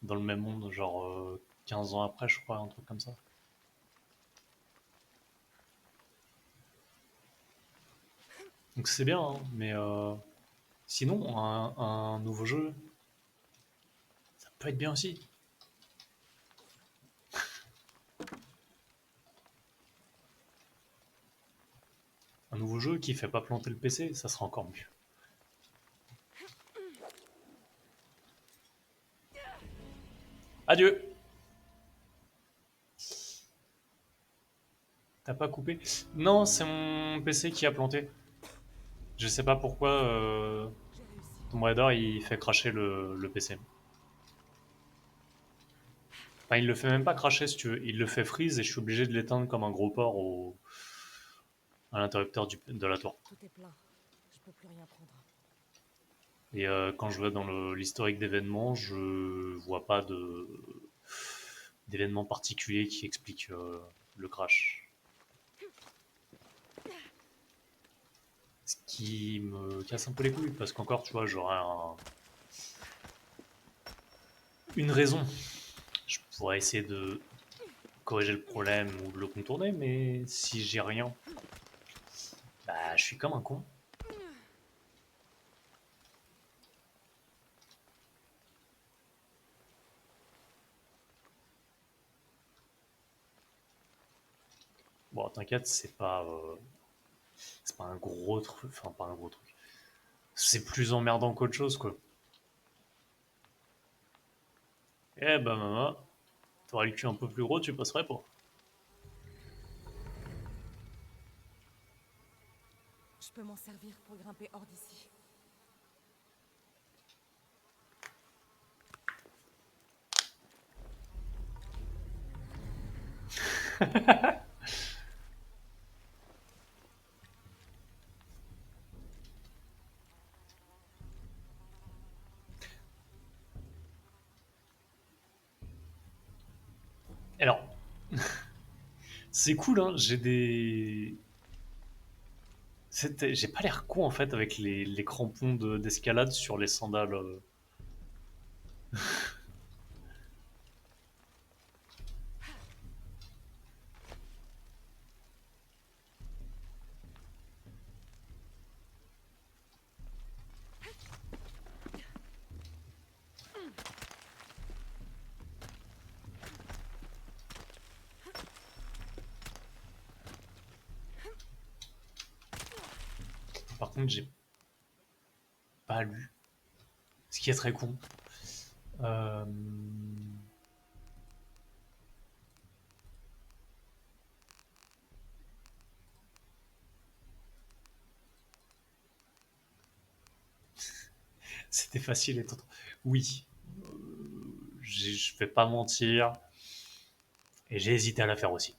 dans le même monde, genre 15 ans après, je crois, un truc comme ça. Donc c'est bien, hein, mais sinon, un nouveau jeu, ça peut être bien aussi. Un nouveau jeu qui fait pas planter le PC, ça sera encore mieux. Adieu. T'as pas coupé? Non, c'est mon PC qui a planté. Je sais pas pourquoi
J'ai réussi.
Tomb Raider il fait cracher le PC. Enfin, il le fait même pas cracher si tu veux, il le fait freeze et je suis obligé de l'éteindre comme un gros porc à l'interrupteur de la tour.
Tout est plein. Je peux plus rien prendre.
Et quand je vais dans l'historique d'événements, je vois pas d'événements particuliers qui expliquent le crash. Ce qui me casse un peu les couilles, parce qu'encore, tu vois, j'aurais une raison. Je pourrais essayer de corriger le problème ou de le contourner, mais si j'ai rien, bah, je suis comme un con. Bon, t'inquiète, c'est pas un gros truc, enfin pas un gros truc. C'est plus emmerdant qu'autre chose, quoi. Eh ben, maman, t'aurais le cul un peu plus gros, tu passerais pas.
Je peux m'en servir pour grimper hors d'ici.
Alors, c'est cool, hein, j'ai pas l'air con en fait avec les crampons d'escalade sur les sandales. Par contre, j'ai pas lu. Ce qui est très con. Euh, C'était facile et tout. Oui, je vais pas mentir. Et j'ai hésité à la faire aussi.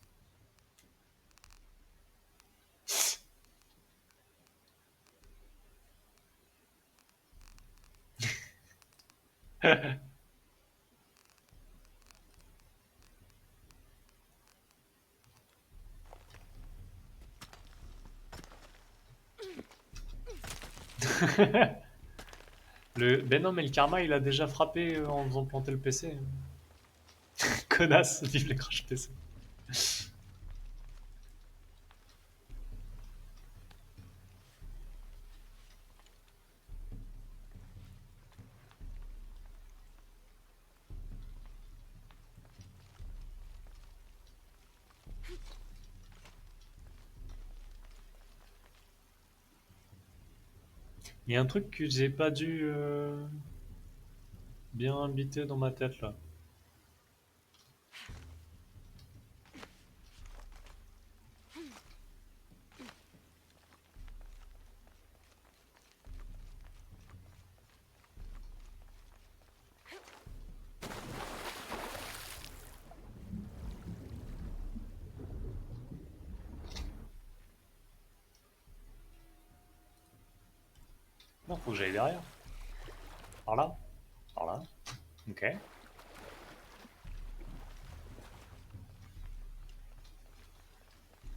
Ben non, mais le karma, il a déjà frappé en faisant planter le PC. Connasse, vive les crash PC. Il y a un truc que j'ai pas dû bien habiter dans ma tête là. Non, faut que j'aille derrière. Par là. Par là. Ok.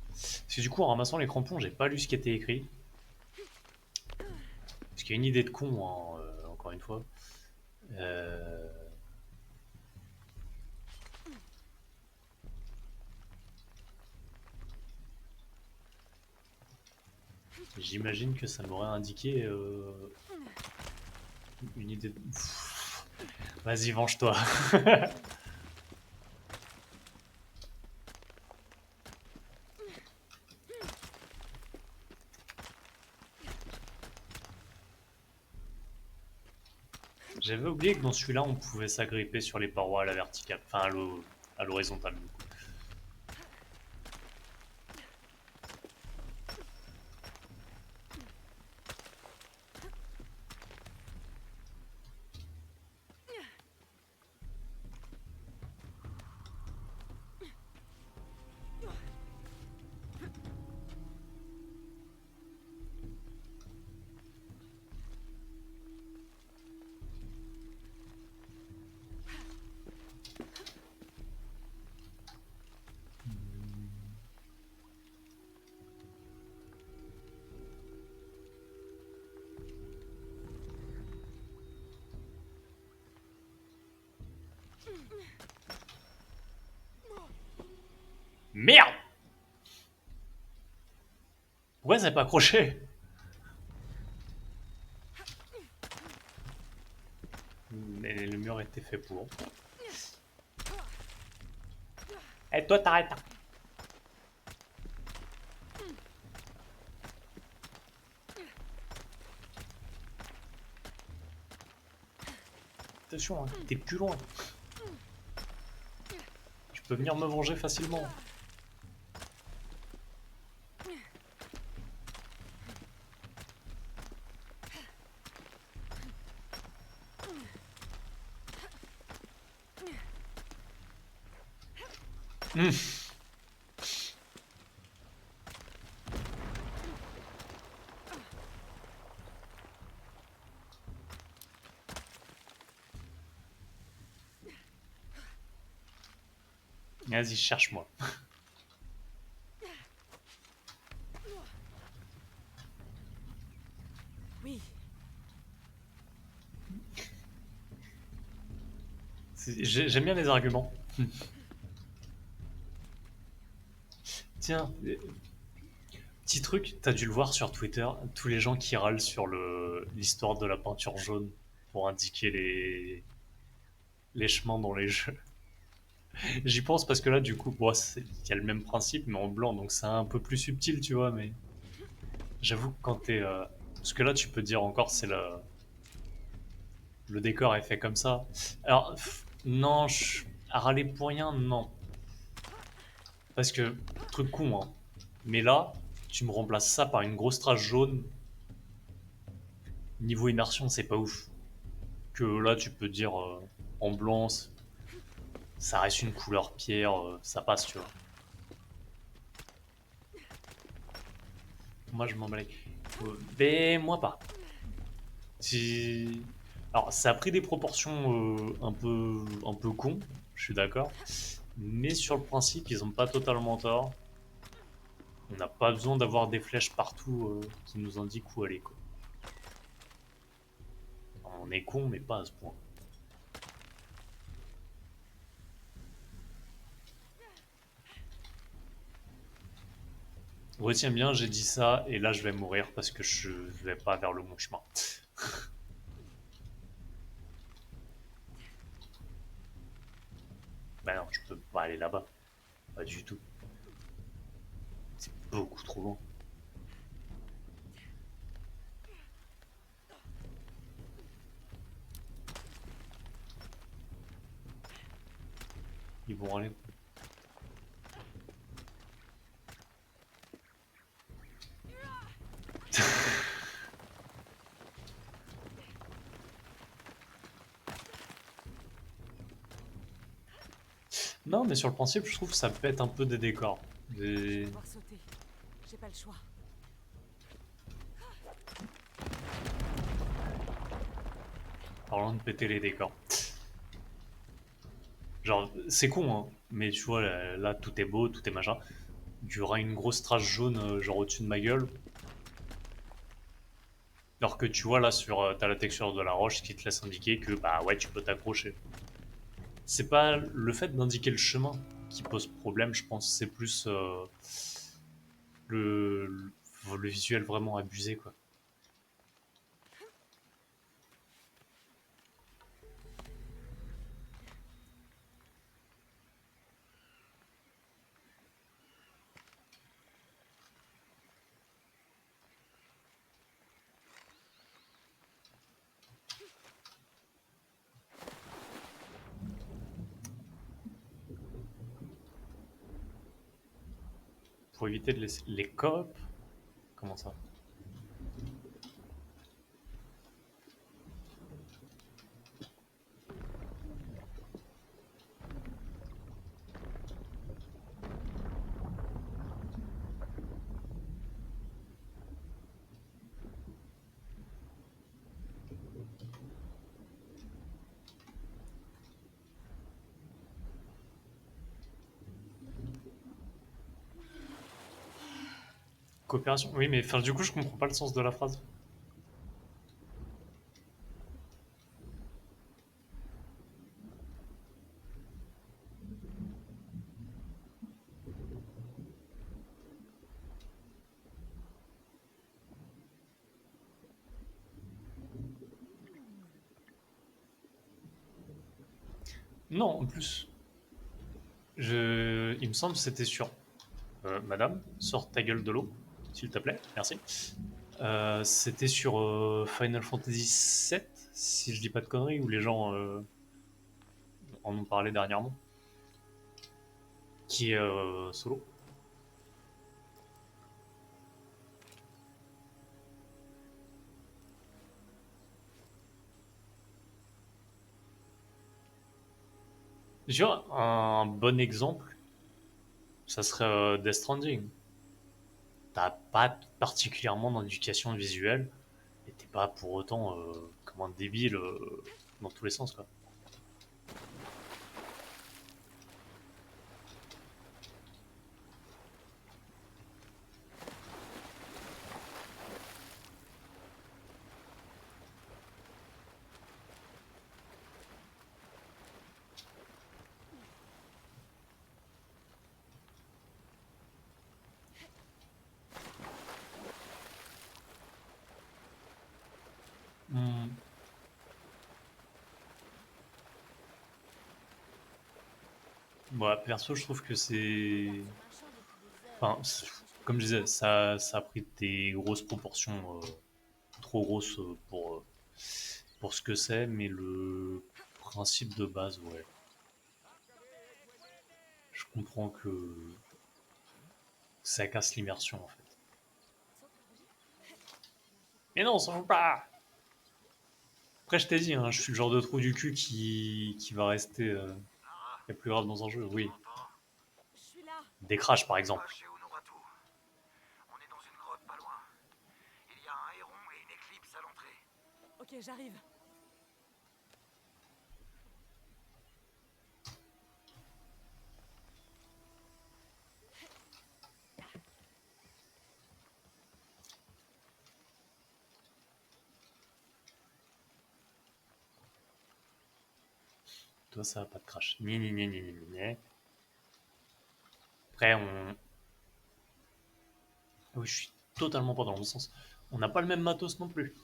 Parce que du coup, en ramassant les crampons, j'ai pas lu ce qui était écrit. Parce qu'il y a une idée de con, hein, encore une fois. Euh, J'imagine que ça m'aurait indiqué une idée de... Vas-y, venge-toi. J'avais oublié que dans celui-là, on pouvait s'agripper sur les parois à la verticale, enfin à l'horizontale du coup. Merde! Pourquoi ça n'a pas accroché? Mais le mur était fait pour. Eh toi t'arrêtes! Attention, hein, t'es plus loin. Tu peux venir me venger facilement. Vas-y, cherche-moi.
Oui,
J'aime bien les arguments. Tiens, petit truc, t'as dû le voir sur Twitter, tous les gens qui râlent sur l'histoire de la peinture jaune pour indiquer les chemins dans les jeux. J'y pense parce que là, du coup, bon, il y a le même principe, mais en blanc, donc c'est un peu plus subtil, tu vois, mais j'avoue que quand t'es... parce que là, tu peux dire encore, c'est le décor est fait comme ça. Alors, non, à râler pour rien, non. Parce que, truc con, hein. Mais là, tu me remplaces ça par une grosse trace jaune. Niveau immersion, c'est pas ouf. Que là, tu peux dire en blanc, ça reste une couleur pierre, ça passe, tu vois. Moi, je m'en bats mais moi pas. Si... Alors, ça a pris des proportions un peu con, je suis d'accord. Mais sur le principe, ils ont pas totalement tort. On n'a pas besoin d'avoir des flèches partout qui nous indiquent où aller, quoi. On est con, mais pas à ce point. Retiens bien, j'ai dit ça, et là je vais mourir parce que je vais pas vers le bon chemin. Bah non, je peux pas aller là-bas. Pas du tout. C'est beaucoup trop loin. Ils vont aller. Non, mais sur le principe, je trouve que ça pète un peu des décors.
je vais devoir sauter. J'ai pas le choix.
Parlant de péter les décors. Genre, c'est con, hein, mais tu vois, là, tout est beau, tout est machin. Il y aura une grosse trace jaune, genre au-dessus de ma gueule. Alors que tu vois, là, t'as la texture de la roche qui te laisse indiquer que, bah ouais, tu peux t'accrocher. C'est pas le fait d'indiquer le chemin qui pose problème, je pense. C'est plus le, le visuel vraiment abusé, quoi. Pour éviter de laisser les coops. Comment ça? Coopération? Oui, mais enfin, du coup, je comprends pas le sens de la phrase. Non, en plus, il me semble que c'était sur Madame, sors ta gueule de l'eau, s'il te plaît, merci. C'était sur Final Fantasy VII, si je dis pas de conneries, où les gens en ont parlé dernièrement, qui est solo. Je vois, un bon exemple, ça serait Death Stranding. T'as pas particulièrement d'éducation visuelle, et t'es pas pour autant comme un débile dans tous les sens, quoi. Hmm. Moi, perso, je trouve que c'est. Enfin, comme je disais, ça a pris des grosses proportions, trop grosses pour ce que c'est, mais le principe de base, ouais. Je comprends que ça casse l'immersion, en fait. Mais non, ça ne joue pas! Après, je t'ai dit, hein, je suis le genre de trou du cul qui va rester le plus grave dans un jeu, oui.
Je suis là.
Des crashs, par
Toi,
exemple.
chez Honoratu. On est dans une grotte pas loin. Il y a un héron et une éclipse à l'entrée.
Ok, j'arrive.
Toi, ça va pas de crash. Ni, ni, ni, ni, ni, ni, ni. Après, on. Oui, je suis totalement pas dans le bon sens. On n'a pas le même matos non plus.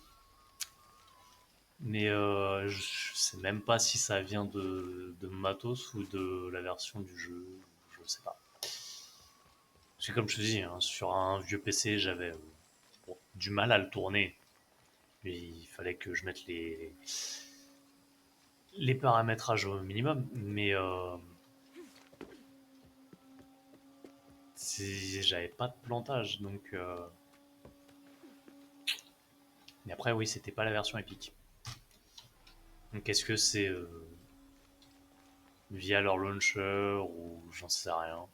Mais je sais même pas si ça vient de matos ou de la version du jeu. Je sais pas. C'est comme je te dis, hein, sur un vieux PC, j'avais bon, du mal à le tourner. Il fallait que je mette les paramétrages au minimum. Mais j'avais pas de plantage. Donc, mais après, oui, c'était pas la version épique. Donc, est-ce que c'est via leur launcher ou j'en sais rien.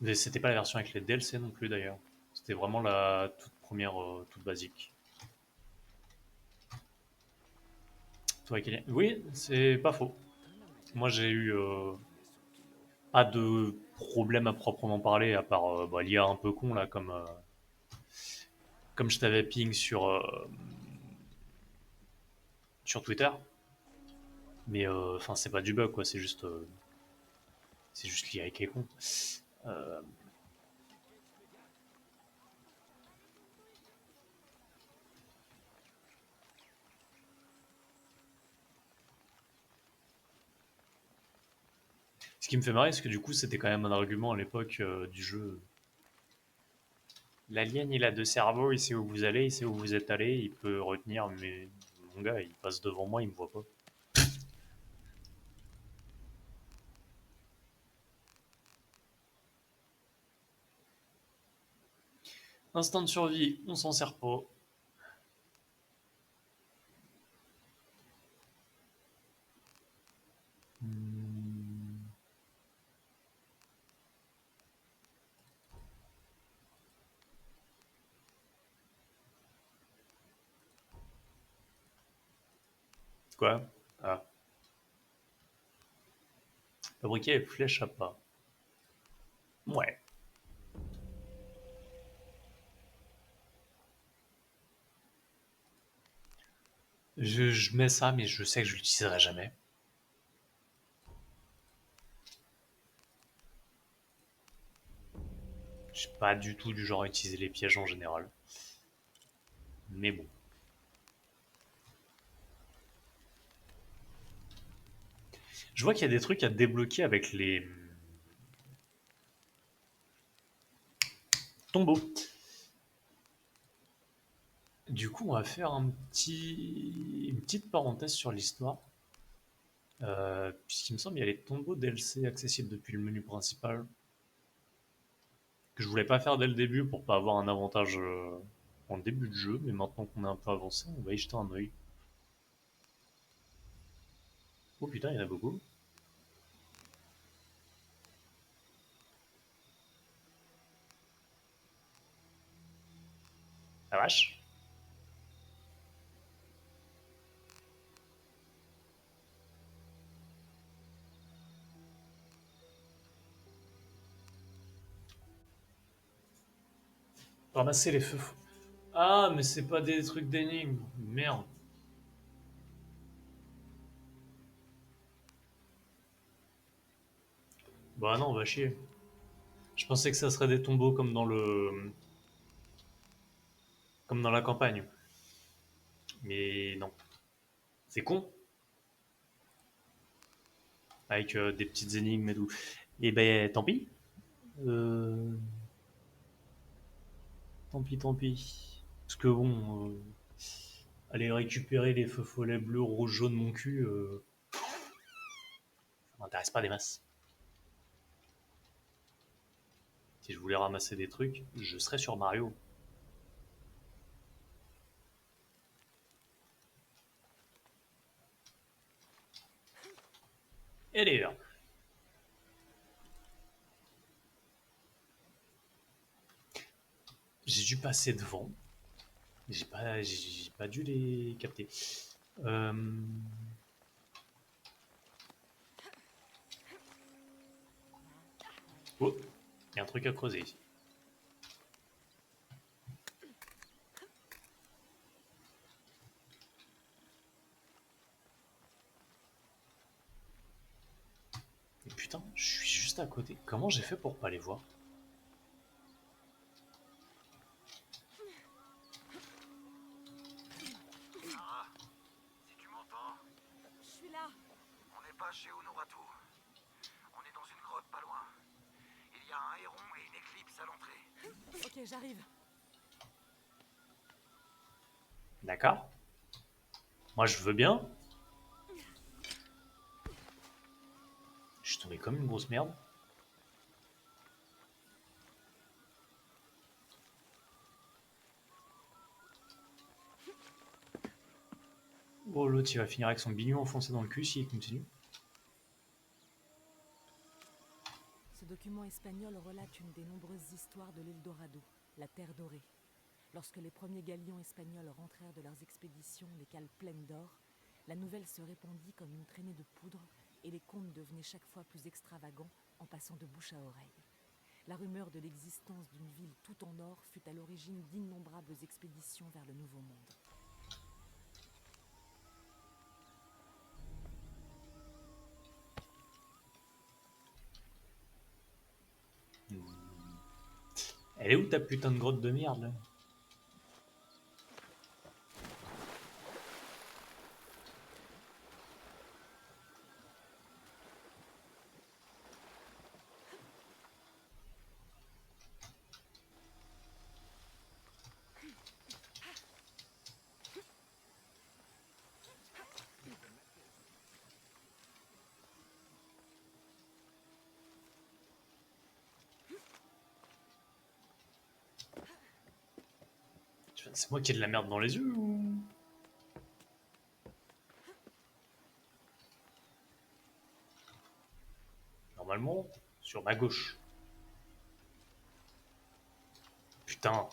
Mais c'était pas la version avec les DLC non plus d'ailleurs. C'était vraiment la toute première, toute basique. Toi, Kylian. Oui, c'est pas faux. Moi, j'ai eu pas de problème à proprement parler, à part bah, l'IA un peu con là, comme je t'avais ping sur Twitter. Mais enfin, c'est pas du bug quoi, c'est juste l'IA qui est con. Euh, Ce qui me fait marrer, c'est que du coup, c'était quand même un argument à l'époque du jeu. L'alien, il a deux cerveaux, il sait où vous allez, il sait où vous êtes allé, il peut retenir, mais mon gars, il passe devant moi, il me voit pas. Instinct de survie, on s'en sert pas. Hmm. Quoi? Ah. Fabriquer les flèches à pas. Ouais. Je mets ça, mais je sais que je l'utiliserai jamais. Je suis pas du tout du genre à utiliser les pièges en général. Mais bon. Je vois qu'il y a des trucs à débloquer avec les tombeaux. Du coup, on va faire une petite parenthèse sur l'histoire. Puisqu'il me semble qu'il y a les tombeaux DLC accessibles depuis le menu principal. Que je voulais pas faire dès le début pour pas avoir un avantage en début de jeu. Mais maintenant qu'on est un peu avancé, on va y jeter un oeil. Oh putain, il y en a beaucoup. La vache. Ramasser les feux. Ah, mais c'est pas des trucs d'énigmes. Merde. Bah non, on va chier. Je pensais que ça serait des tombeaux comme dans la campagne. Mais non. C'est con. Avec des petites énigmes et tout. Et ben, tant pis. Euh, Tant pis, tant pis. Parce que bon, aller récupérer les feux follets bleus, rouges, jaunes, mon cul, ça m'intéresse pas des masses. Si je voulais ramasser des trucs, je serais sur Mario. Et d'ailleurs, j'ai dû passer devant. J'ai pas dû les capter. Euh, Oh, il y a un truc à creuser ici. Et putain, je suis juste à côté. Comment j'ai fait pour pas les voir?
Sarah, si tu m'entends,
Je suis là.
on n'est pas chez Honoratu. On est dans une grotte pas loin. Il y a un héron et une éclipse à l'entrée.
Ok, j'arrive.
D'accord. Moi, je veux bien. Je suis tombé comme une grosse merde. Oh, l'autre, il va finir avec son bignon enfoncé dans le cul s'il continue.
Ce document espagnol relate une des nombreuses histoires de l'Eldorado, la Terre dorée. Lorsque les premiers galions espagnols rentrèrent de leurs expéditions, les cales pleines d'or, la nouvelle se répandit comme une traînée de poudre et les contes devenaient chaque fois plus extravagants en passant de bouche à oreille. La rumeur de l'existence d'une ville tout en or fut à l'origine d'innombrables expéditions vers le Nouveau Monde.
Elle est où ta putain de grotte de merde là? C'est moi qui ai de la merde dans les yeux ou... Normalement, sur ma gauche. Putain.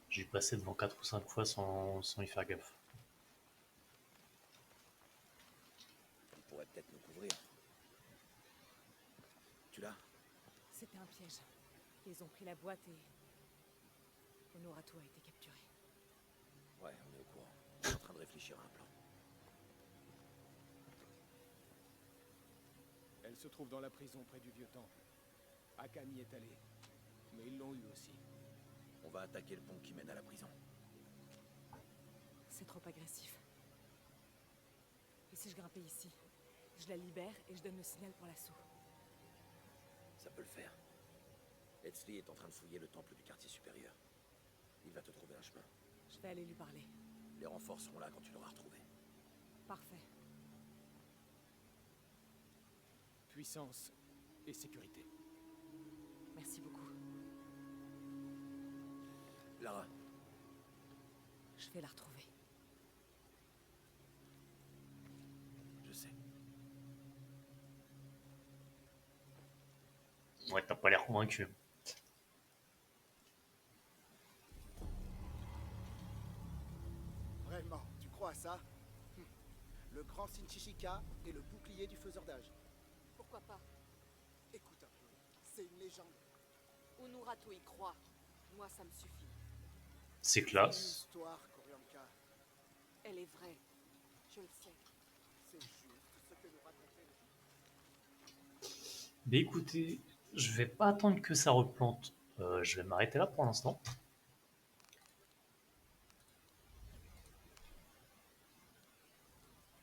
J'ai passé devant 4 ou 5 fois sans y faire gaffe.
On pourrait peut-être nous couvrir. Tu l'as?
C'était un piège. Ils ont pris la boîte et... Honoratu a été capturé.
Ouais, on est au courant. On est en train de réfléchir à un plan.
Elle se trouve dans la prison près du vieux temple. Akami est allé. Mais ils l'ont eu aussi.
On va attaquer le pont qui mène à la prison.
C'est trop agressif. Et si je grimpais ici? Je la libère et je donne le signal pour l'assaut.
Ça peut le faire. Etzli est en train de fouiller le temple du quartier supérieur. Il va te trouver un chemin.
Je vais aller lui parler.
Les renforts seront là quand tu l'auras retrouvé.
Parfait.
Puissance et sécurité.
Merci beaucoup.
Lara,
Je vais la retrouver.
je sais.
Ouais, t'as pas l'air convaincu.
Vraiment, tu crois à ça? Le grand Shinchichika est le bouclier du faiseur d'âge.
Pourquoi pas?
Écoute un peu, c'est une légende.
Honoratu y croit. Moi, ça me suffit.
C'est
C'est une
classe.
histoire, Koryanka.
Elle est vraie. Je le sais.
C'est juste ce que nous racontait le...
Mais écoutez, je vais pas attendre que ça replante. Je vais m'arrêter là pour l'instant.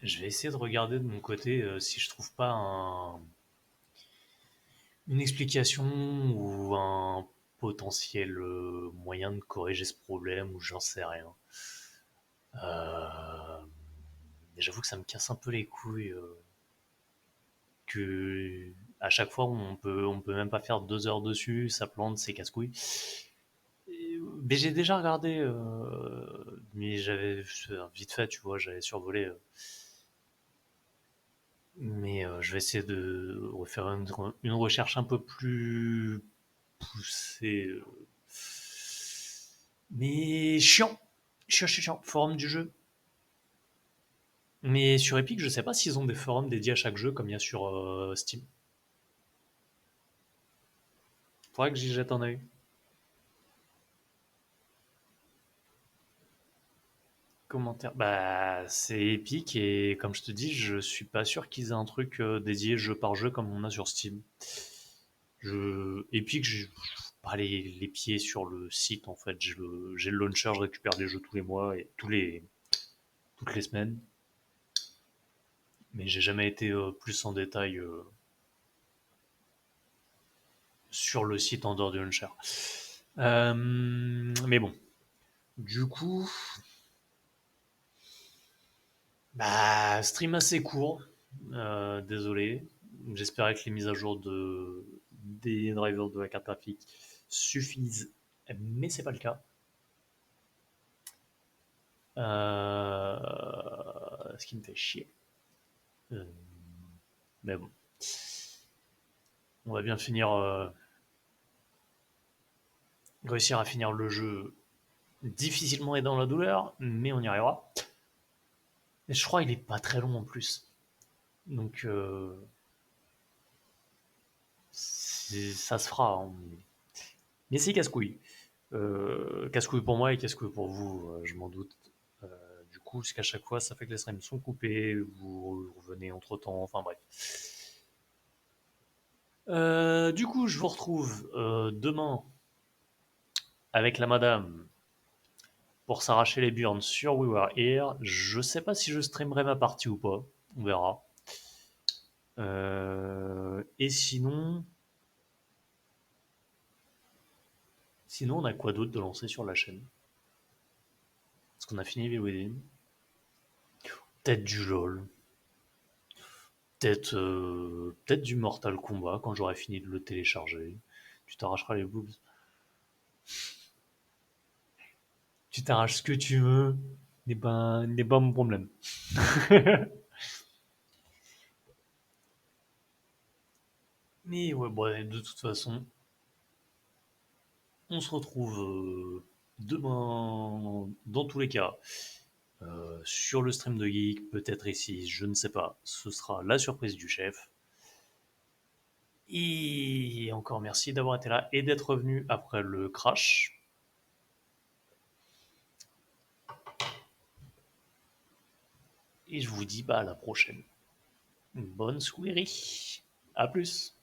Je vais essayer de regarder de mon côté si je trouve pas une explication ou un potentiel moyen de corriger ce problème ou j'en sais rien. Euh, mais j'avoue que ça me casse un peu les couilles que à chaque fois on peut même pas faire 2 heures dessus, ça plante, c'est casse-couille. Mais j'ai déjà regardé, mais j'avais vite fait, tu vois, j'avais survolé. Mais je vais essayer de refaire une recherche un peu plus poussée. Mais chiant. Chiant, chiant, chiant. Forum du jeu. Mais sur Epic, je sais pas s'ils ont des forums dédiés à chaque jeu comme il y a sur Steam. Faudrait que j'y jette un œil. Commentaire. Bah, c'est Epic et comme je te dis, je suis pas sûr qu'ils aient un truc dédié jeu par jeu comme on a sur Steam. Epic, j'ai pas les pieds sur le site en fait. J'ai le launcher, je récupère des jeux tous les mois et toutes les semaines. Mais j'ai jamais été plus en détail sur le site en dehors du launcher. Mais bon. Du coup, bah, stream assez court. Désolé. J'espérais que les mises à jour des drivers de la carte graphique suffisent, mais c'est pas le cas. Ce qui me fait chier. Mais bon. On va bien finir. Réussir à finir le jeu difficilement et dans la douleur, mais on y arrivera. Et je crois qu'il est pas très long en plus. Donc ça se fera. Hein. Mais c'est casse-couille. Casse-couille pour moi et casse-couille pour vous, je m'en doute. Du coup, parce qu'à chaque fois, ça fait que les streams sont coupés, vous revenez entre temps, enfin bref. Du coup, je vous retrouve demain avec la madame pour s'arracher les burnes sur We Were Here. Je sais pas si je streamerai ma partie ou pas, on verra. Et sinon, on a quoi d'autre de lancer sur la chaîne? Est-ce qu'on a fini Evil Within? Peut-être du LOL. peut-être du Mortal Kombat quand j'aurai fini de le télécharger. Tu t'arracheras les boobs. Tu t'arraches ce que tu veux. N'est pas mon problème. Mais ouais, bon, de toute façon, on se retrouve demain, dans tous les cas, sur le stream de Geek, peut-être ici, je ne sais pas. Ce sera la surprise du chef. Et encore merci d'avoir été là et d'être revenu après le crash. Et je vous dis à la prochaine. Bonne soirée. À plus.